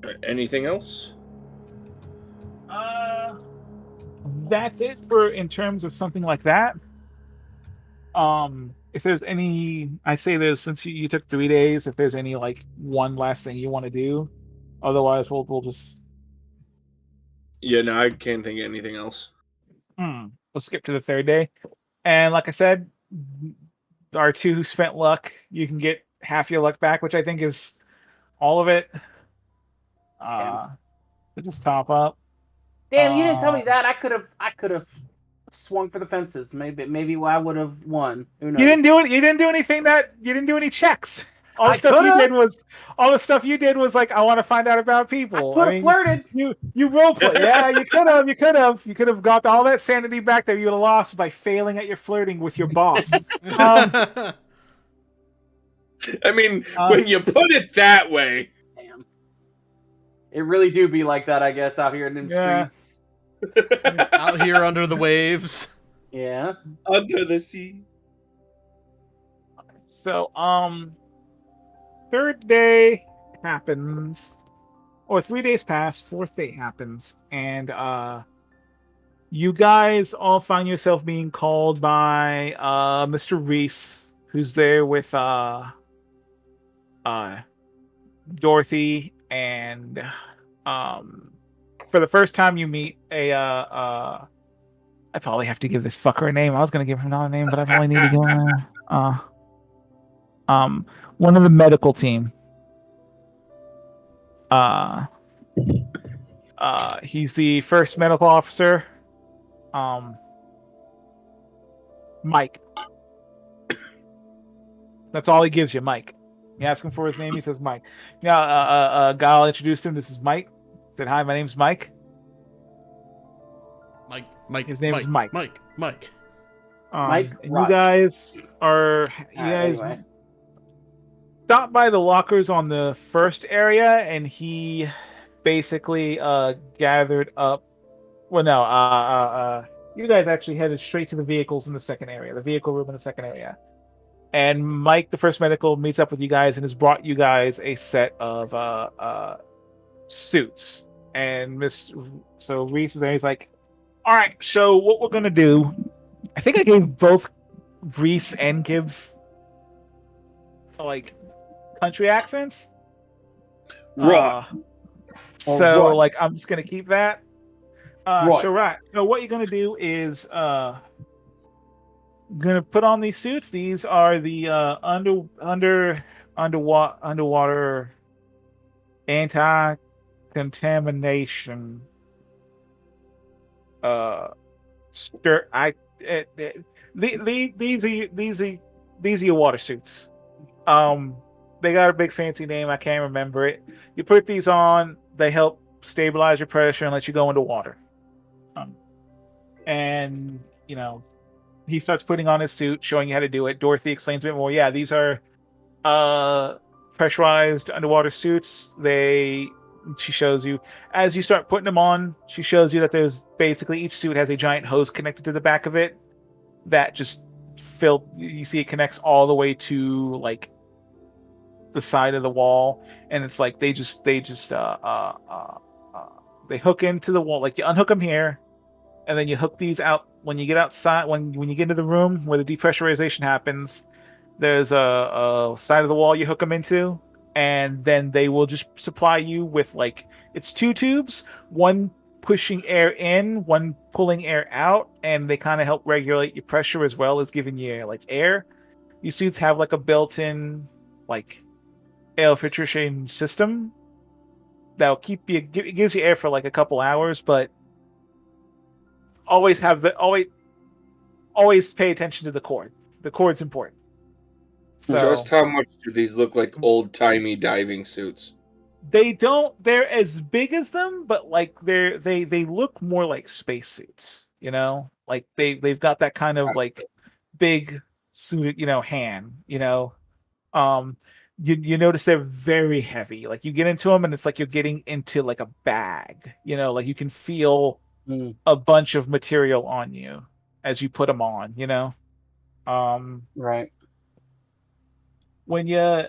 S4: All right. Anything else?
S1: Uh, that's it for in terms of something like that. If there's any, I say there's since you took 3 days, if there's any like one last thing you want to do, otherwise we'll just
S4: Yeah, no, I can't think of anything else.
S1: we'll skip to the third day. And like I said, our two who spent luck, you can get half your luck back, which I think is all of it. To just top up.
S2: Damn, you didn't tell me
S1: Um,
S2: that. I could have swung for the fences. Maybe I would have won. Who knows?
S1: You didn't do it. You didn't do anything that you didn't do any checks. All the
S2: I
S1: stuff you
S2: coulda.
S1: did was all the stuff you did was like I want to find out about people.
S2: I could
S1: I
S2: have
S1: mean,
S2: flirted.
S1: you role play. Yeah, you could have got all that sanity back that you would have lost by failing at your flirting with your boss.
S4: I mean,
S1: Uh,
S4: when you put it that way.
S2: Damn. It really do be like that, I guess, out here in them
S1: Yeah.
S2: streets.
S3: Out here under the waves.
S2: Yeah.
S4: Under the sea.
S1: So third day happens, or 3 days pass. Fourth day happens, and you guys all find yourself being called by Mr. Reese, who's there with Dorothy, and for the first time you meet a I probably have to give this fucker a name. I was gonna give him another name, but I probably need to give him one of the medical team. He's the first medical officer. Mike. That's all he gives you, Mike. You ask him for his name, he says Mike. Yeah, Guile introduced him. This is Mike. Said, hi, my name's Mike.
S3: Mike.
S1: His name is Mike.
S3: Mike.
S2: Mike
S1: And
S2: Raj.
S1: you guys
S2: Anyway.
S1: stopped by the lockers on the first area, and he basically gathered up. Well, no, you guys actually headed straight to the vehicles in the second area, the vehicle room in the second area. And Mike, the first medical, meets up with you guys and has brought you guys a set of suits. And so Reese is there. He's like, "All right, so what we're gonna do? I think I gave both Reese and Gibbs like country accents.
S4: Right.
S1: So
S2: right.
S1: like I'm just gonna keep that.
S2: Right.
S1: So right. So what you're gonna do is gonna put on these suits. These are the underwater anti-contamination. Uh, stir. These are your water suits. They got a big fancy name. I can't remember it. You put these on. They help stabilize your pressure and let you go into water. And he starts putting on his suit, showing you how to do it. Dorothy explains a bit more. Yeah, these are pressurized underwater suits. She shows you as you start putting them on. She shows you that there's basically each suit has a giant hose connected to the back of it that just you see it connects all the way to like the side of the wall, and it's like they hook into the wall. Like you unhook them here, and then you hook these out when you get outside. When you get into the room where the depressurization happens, there's a side of the wall you hook them into, and then they will just supply you with like it's two tubes, one pushing air in, one pulling air out, and they kind of help regulate your pressure as well as giving you like air. Your suits have like a built-in like air filtration system that'll keep you. It gives you air for like a couple hours, but always pay attention to the cord. The cord's important. So
S4: Just how much do these look like old-timey diving suits?
S1: they're as big as them, but like they look more like spacesuits, like they've got that kind of like big suit, hand, you notice they're very heavy. Like you get into them and it's like you're getting into like a bag, like you can feel a bunch of material on you as you put them on,
S2: Right.
S1: when you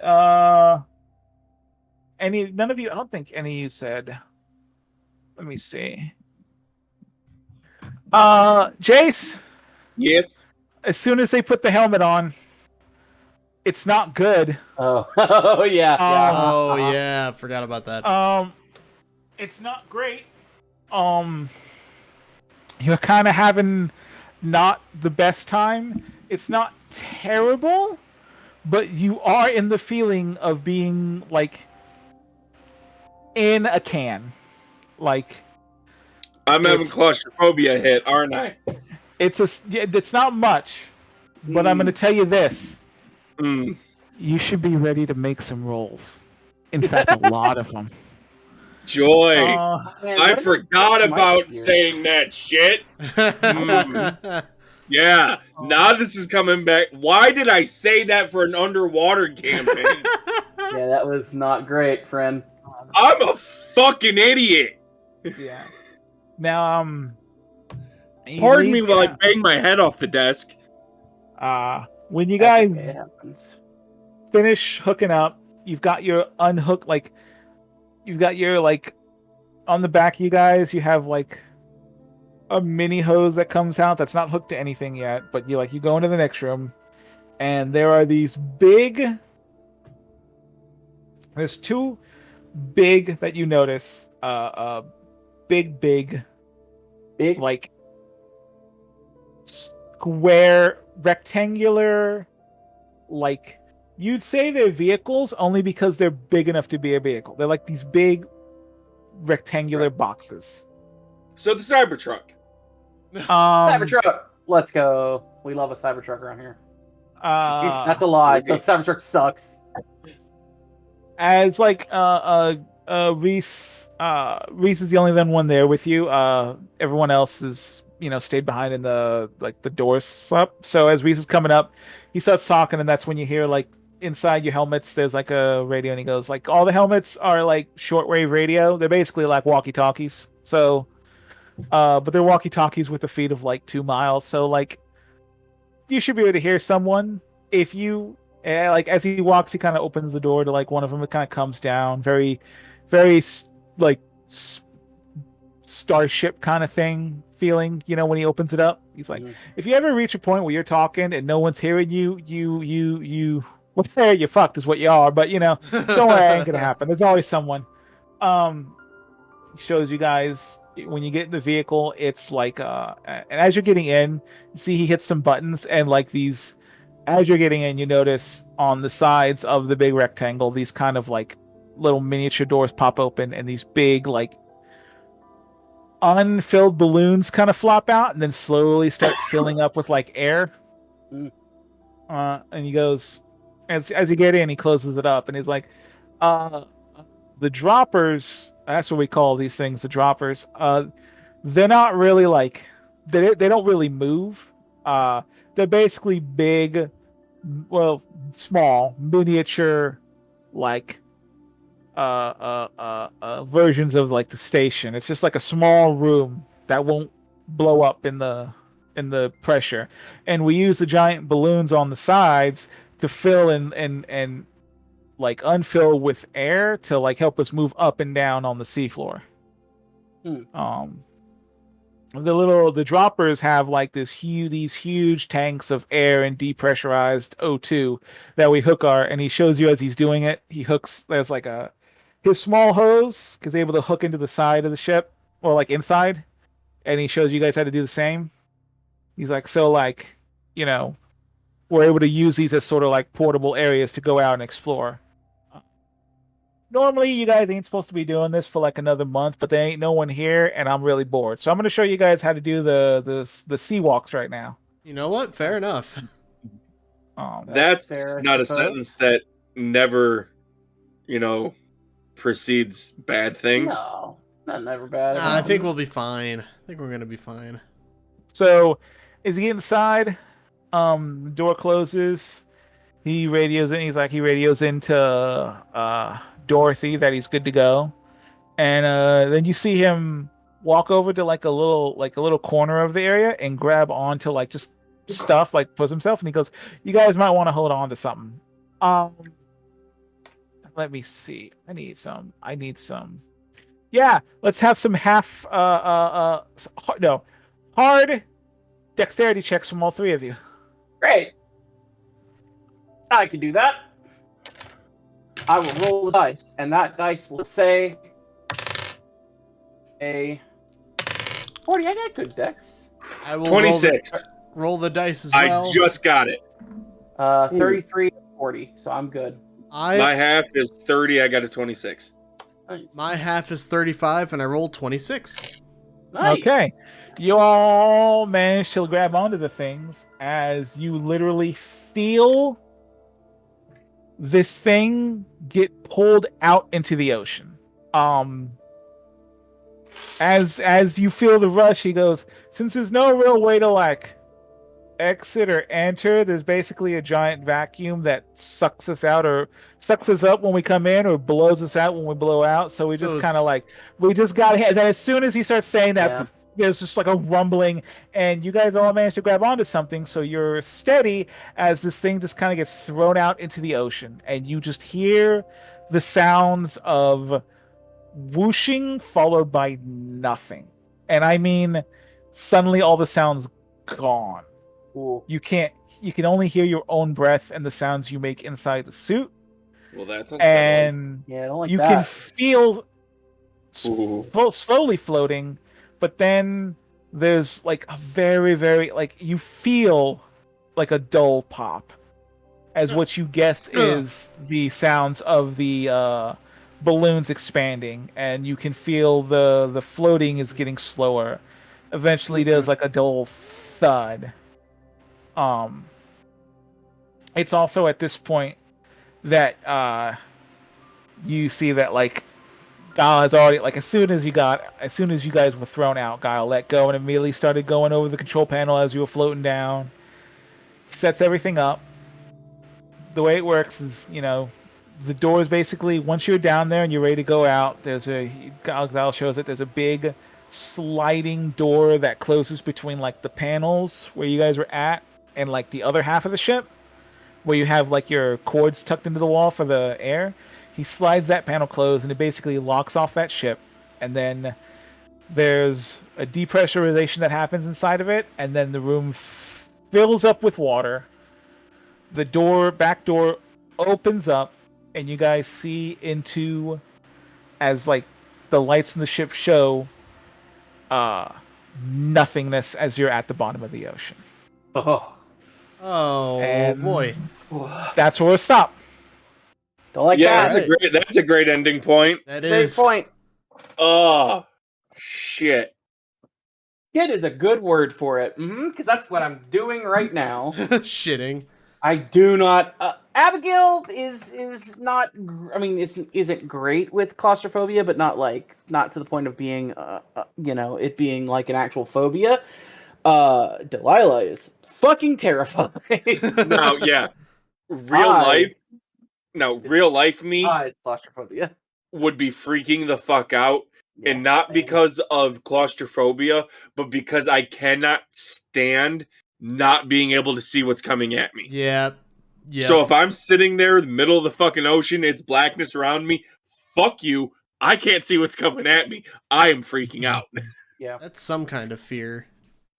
S1: none of you, I don't think any of you said, let me see. Jace,
S4: Yes.
S1: as soon as they put the helmet on, it's not good.
S2: Oh, oh yeah, yeah.
S3: Oh yeah, forgot about that.
S1: It's not great. You're kind of having not the best time. It's not terrible, but you are in the feeling of being like in a can. Like
S4: I'm having claustrophobia hit, aren't I?
S1: it's not much, but I'm going to tell you this.
S4: Mm.
S1: You should be ready to make some rolls. In fact, a lot of them.
S4: Joy.
S2: Man,
S4: I
S2: what
S4: forgot about
S2: here?
S4: saying that shit. Yeah, now this is coming back. Why did I say that for an underwater campaign?
S2: Yeah, that was not great, friend.
S4: I'm a fucking idiot.
S1: Yeah. Now,
S4: Pardon me while I bang my head off the desk.
S1: When you guys
S2: Okay, it happens.
S1: finish hooking up, you've got your unhook, like you've got your like on the back of you guys, you have like a mini hose that comes out that's not hooked to anything yet, but you go into the next room, and there are these there's two big that you notice, big like square rectangular, like you'd say they're vehicles only because they're big enough to be a vehicle. They're like these big rectangular boxes.
S4: So the Cybertruck.
S2: Cybertruck. Let's go. We love a Cybertruck around here. That's a lie. The Cybertruck sucks.
S1: As like Reese is the only one there with you. Everyone else is stayed behind in the doors up. So as Reese is coming up, he starts talking, and that's when you hear like inside your helmets there's like a radio, and he goes like, all the helmets are like shortwave radio. They're basically like walkie-talkies. So but they're walkie-talkies with a speed of like 2 miles. So like you should be able to hear someone. If you like, as he walks, he kind of opens the door to like one of them. It kind of comes down, very like starship kind of thing feeling, when he opens it up. He's like, if you ever reach a point where you're talking and no one's hearing you what's there, you fucked is what you are. But don't worry, it ain't gonna happen. There's always someone. He shows you guys when you get in the vehicle, it's like and as you're getting in, you see he hits some buttons, and like these as you're getting in, you notice on the sides of the big rectangle, these kind of like little miniature doors pop open, and these big like unfilled balloons kind of flop out, and then slowly start filling up with like air.
S2: Mm.
S1: And he goes, as you get in, he closes it up, and he's like, uh, "The droppers. That's what we call these things, the droppers. They're not really like they don't really move. They're basically big, well, small, miniature, like versions of like the station. It's just like a small room that won't blow up in the pressure. And we use the giant balloons on the sides to fill and like unfill with air to like help us move up and down on the seafloor.
S2: Hmm.
S1: The droppers have like these huge tanks of air and depressurized O2 that we hook and he shows you as he's doing it. He hooks there's like his small hose is able to hook into the side of the ship or like inside, and he shows you guys how to do the same. He's like, so like, you know, we're able to use these as sort of like portable areas to go out and explore. Normally, you guys ain't supposed to be doing this for like another month, but there ain't no one here, and I'm really bored. So I'm gonna show you guys how to do the sea walks right now.
S3: You know what? Fair enough.
S4: That's
S2: fair, I
S4: not a
S2: suppose.
S4: sentence that never, precedes bad things.
S2: No, not never bad.
S3: I think we'll be fine. I think we're gonna be fine.
S1: So, as you get inside, the door closes. He radios in. He radios into Dorothy that he's good to go, and then you see him walk over to like a little corner of the area and grab onto like just stuff like for himself, and he goes, "You guys might want to hold on to something." Let me see. I need some. Yeah, let's have some hard dexterity checks from all three of you.
S2: Great. I can do that. I will roll the dice, and that dice will say a 40. I got good dex.
S3: I will
S4: 26.
S3: roll the dice as well.
S4: I just got it.
S2: 33 and 40, so I'm good.
S4: My half is 30. I got a 26.
S2: Nice.
S3: My half is 35, and I rolled 26.
S2: Nice.
S1: Okay. You all managed to grab onto the things as you literally feel this thing get pulled out into the ocean. As you feel the rush, he goes, since there's no real way to like exit or enter, there's basically a giant vacuum that sucks us out or sucks us up when we come in or blows us out when we blow out. So we just kind of like, we just got hit. Then as soon as he starts saying that, there's just like a rumbling, and you guys all managed to grab onto something, so you're steady as this thing just kind of gets thrown out into the ocean, and you just hear the sounds of whooshing followed by nothing. And I mean, suddenly all the sounds gone.
S2: Cool.
S1: You can only hear your own breath and the sounds you make inside the suit.
S4: Well, that's unsettling.
S1: And
S2: yeah, I don't like
S1: you
S2: that.
S1: can feel slowly floating, but then there's like a very, very, like, you feel like a dull pop as what you guess is the sounds of the balloons expanding, and you can feel the floating is getting slower. Eventually there's like a dull thud. It's also at this point that you see that like Guile has already, like, as soon as you guys were thrown out, Guile let go and immediately started going over the control panel as you were floating down. Sets everything up. The way it works is, the doors basically, once you're down there and you're ready to go out, Guile shows that there's a big sliding door that closes between like the panels where you guys were at and like the other half of the ship, where you have like your cords tucked into the wall for the air. He slides that panel closed, and it basically locks off that ship. And then there's a depressurization that happens inside of it, and then the room fills up with water. The back door opens up, and you guys see into, as like the lights in the ship show, nothingness as you're at the bottom of the ocean.
S2: Oh.
S3: Oh
S1: And-
S3: boy.
S1: That's where we'll stop.
S2: Don't like
S4: Yeah,
S2: that.
S4: that's a great ending point.
S3: That
S2: Great
S3: is.
S2: point.
S4: Oh shit.
S2: Shit is a good word for it. Because that's what I'm doing right now.
S3: Shitting.
S2: I do not. Abigail is not. I mean, isn't great with claustrophobia, but not to the point of being, it being like an actual phobia. Delilah is fucking terrifying.
S4: Now, yeah, real life. No, real life me
S2: Claustrophobia.
S4: would be freaking the fuck out,
S2: Yeah,
S4: and not
S2: same.
S4: because of claustrophobia, but because I cannot stand not being able to see what's coming at me.
S3: Yeah. Yeah.
S4: So if I'm sitting there in the middle of the fucking ocean, it's blackness around me, fuck you. I can't see what's coming at me. I am freaking out.
S2: Yeah.
S3: That's some kind of fear.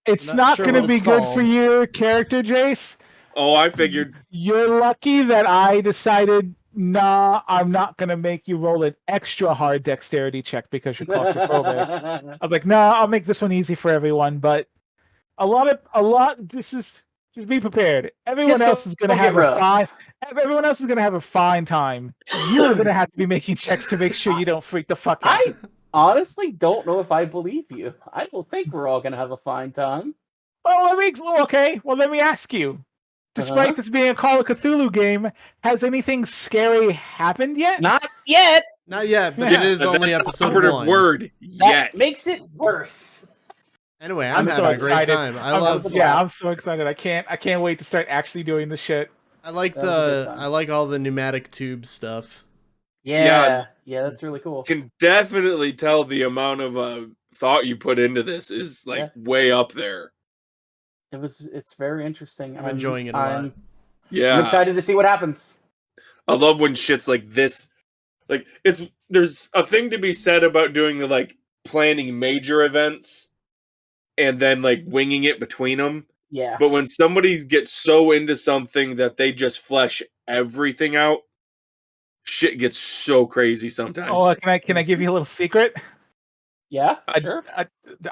S1: It's
S3: Not
S1: not
S3: sure
S1: going to
S3: what
S1: be
S3: it's
S1: good
S3: called.
S1: for your character, Jace.
S4: Oh, I figured.
S1: You're lucky that I decided, nah, I'm not going to make you roll an extra hard dexterity check because you're claustrophobic. I was like, no, I'll make this one easy for everyone. But this is, just be prepared. Everyone
S2: Shit's
S1: else is going to
S2: gonna get
S1: have a
S2: rough.
S1: fine. Everyone else is going to have a fine time. You're going to have to be making checks to make sure you don't freak the fuck out.
S2: I honestly don't know if I believe you. I don't think we're all gonna have a fine time.
S1: Let me ask you. Despite this being a Call of Cthulhu game, has anything scary happened yet?
S2: Not yet.
S3: Not yet, but
S1: Yeah.
S3: it is only
S4: That's the
S3: episode
S4: operative
S3: 1.
S4: word.
S2: That
S4: Yet.
S2: makes it worse.
S3: Anyway,
S1: I'm
S3: I'm
S1: so
S3: having a great
S1: excited.
S3: time.
S1: I'm so excited. I can't wait to start actually doing this shit.
S3: I like
S2: That was a good time.
S3: I like all the pneumatic tube stuff.
S2: Yeah, that's really cool.
S4: Can definitely tell the amount of thought you put into this is like way up there.
S2: It's very interesting.
S3: I'm enjoying it a lot.
S4: Yeah.
S2: I'm excited to see what happens.
S4: I love when shit's like this. Like there's a thing to be said about doing the like planning major events and then like winging it between them.
S2: Yeah.
S4: But when somebody gets so into something that they just flesh everything out, shit gets so crazy sometimes.
S1: Oh, can I give you a little secret?
S2: Yeah,
S1: I-
S2: sure.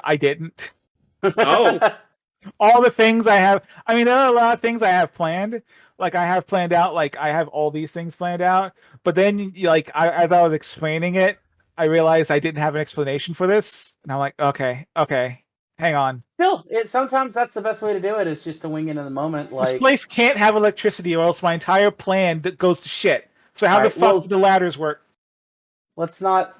S1: I didn't.
S4: Oh.
S1: All the things I have. I mean, there are a lot of things I have planned. Like I have planned out. Like I have all these things planned out. But then, as I was explaining it, I realized I didn't have an explanation for this, and I'm like, okay, hang on.
S2: Still, sometimes that's the best way to do it. Is just to wing it in the moment.
S1: This
S2: Like,
S1: place can't have electricity, or else my entire plan goes to shit. So how the
S2: Alright,
S1: fuck
S2: well-
S1: do the ladders work?
S2: let's not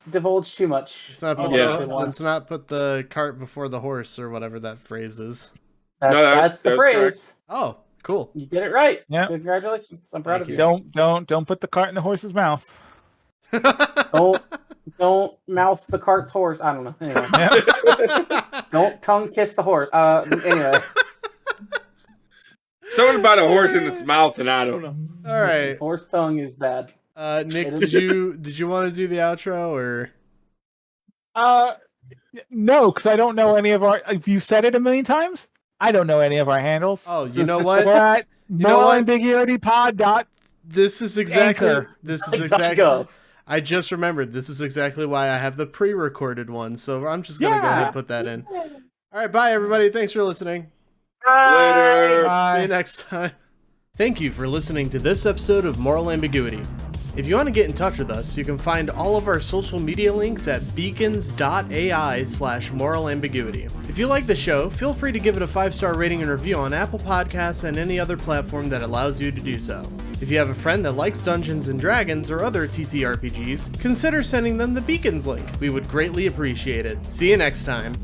S2: divulge too much.
S3: Let's not put the cart before the horse or whatever that phrase is.
S2: That,
S4: No,
S2: that's the
S4: that's
S2: phrase.
S3: Oh, cool.
S2: You did it right.
S1: Yeah.
S2: Congratulations. I'm proud
S3: Thank
S2: of
S3: you.
S2: you.
S1: Don't put the cart in the horse's mouth.
S2: Don't mouth the cart's horse. I don't know. Anyway.
S1: Yeah.
S2: Don't tongue kiss the horse. Anyway.
S4: Something about a horse in its mouth, and I don't know.
S3: All right.
S2: Horse tongue is bad.
S3: Nick,
S2: It
S3: did
S2: is-
S3: you want to do the outro or?
S1: No, because I don't know any of our. If you said it a million times, I don't know any of our handles.
S3: Oh, you know what?
S1: We're at
S3: know what?
S1: moreambiguitypod.
S3: This is exactly.
S1: Anchor.
S3: This is
S2: Like,
S3: exactly.
S2: go.
S3: I just remembered. This is exactly why I have the pre-recorded one. So I'm just gonna go ahead and put that in. All right, bye everybody. Thanks for listening.
S4: Later.
S3: See you next time. Thank you for listening to this episode of Moral Ambiguity. If you want to get in touch with us, you can find all of our social media links at beacons.ai/moralambiguity. If you like the show, feel free to give it a 5-star rating and review on Apple Podcasts and any other platform that allows you to do so. If you have a friend that likes Dungeons & Dragons or other TTRPGs, consider sending them the Beacons link. We would greatly appreciate it. See you next time.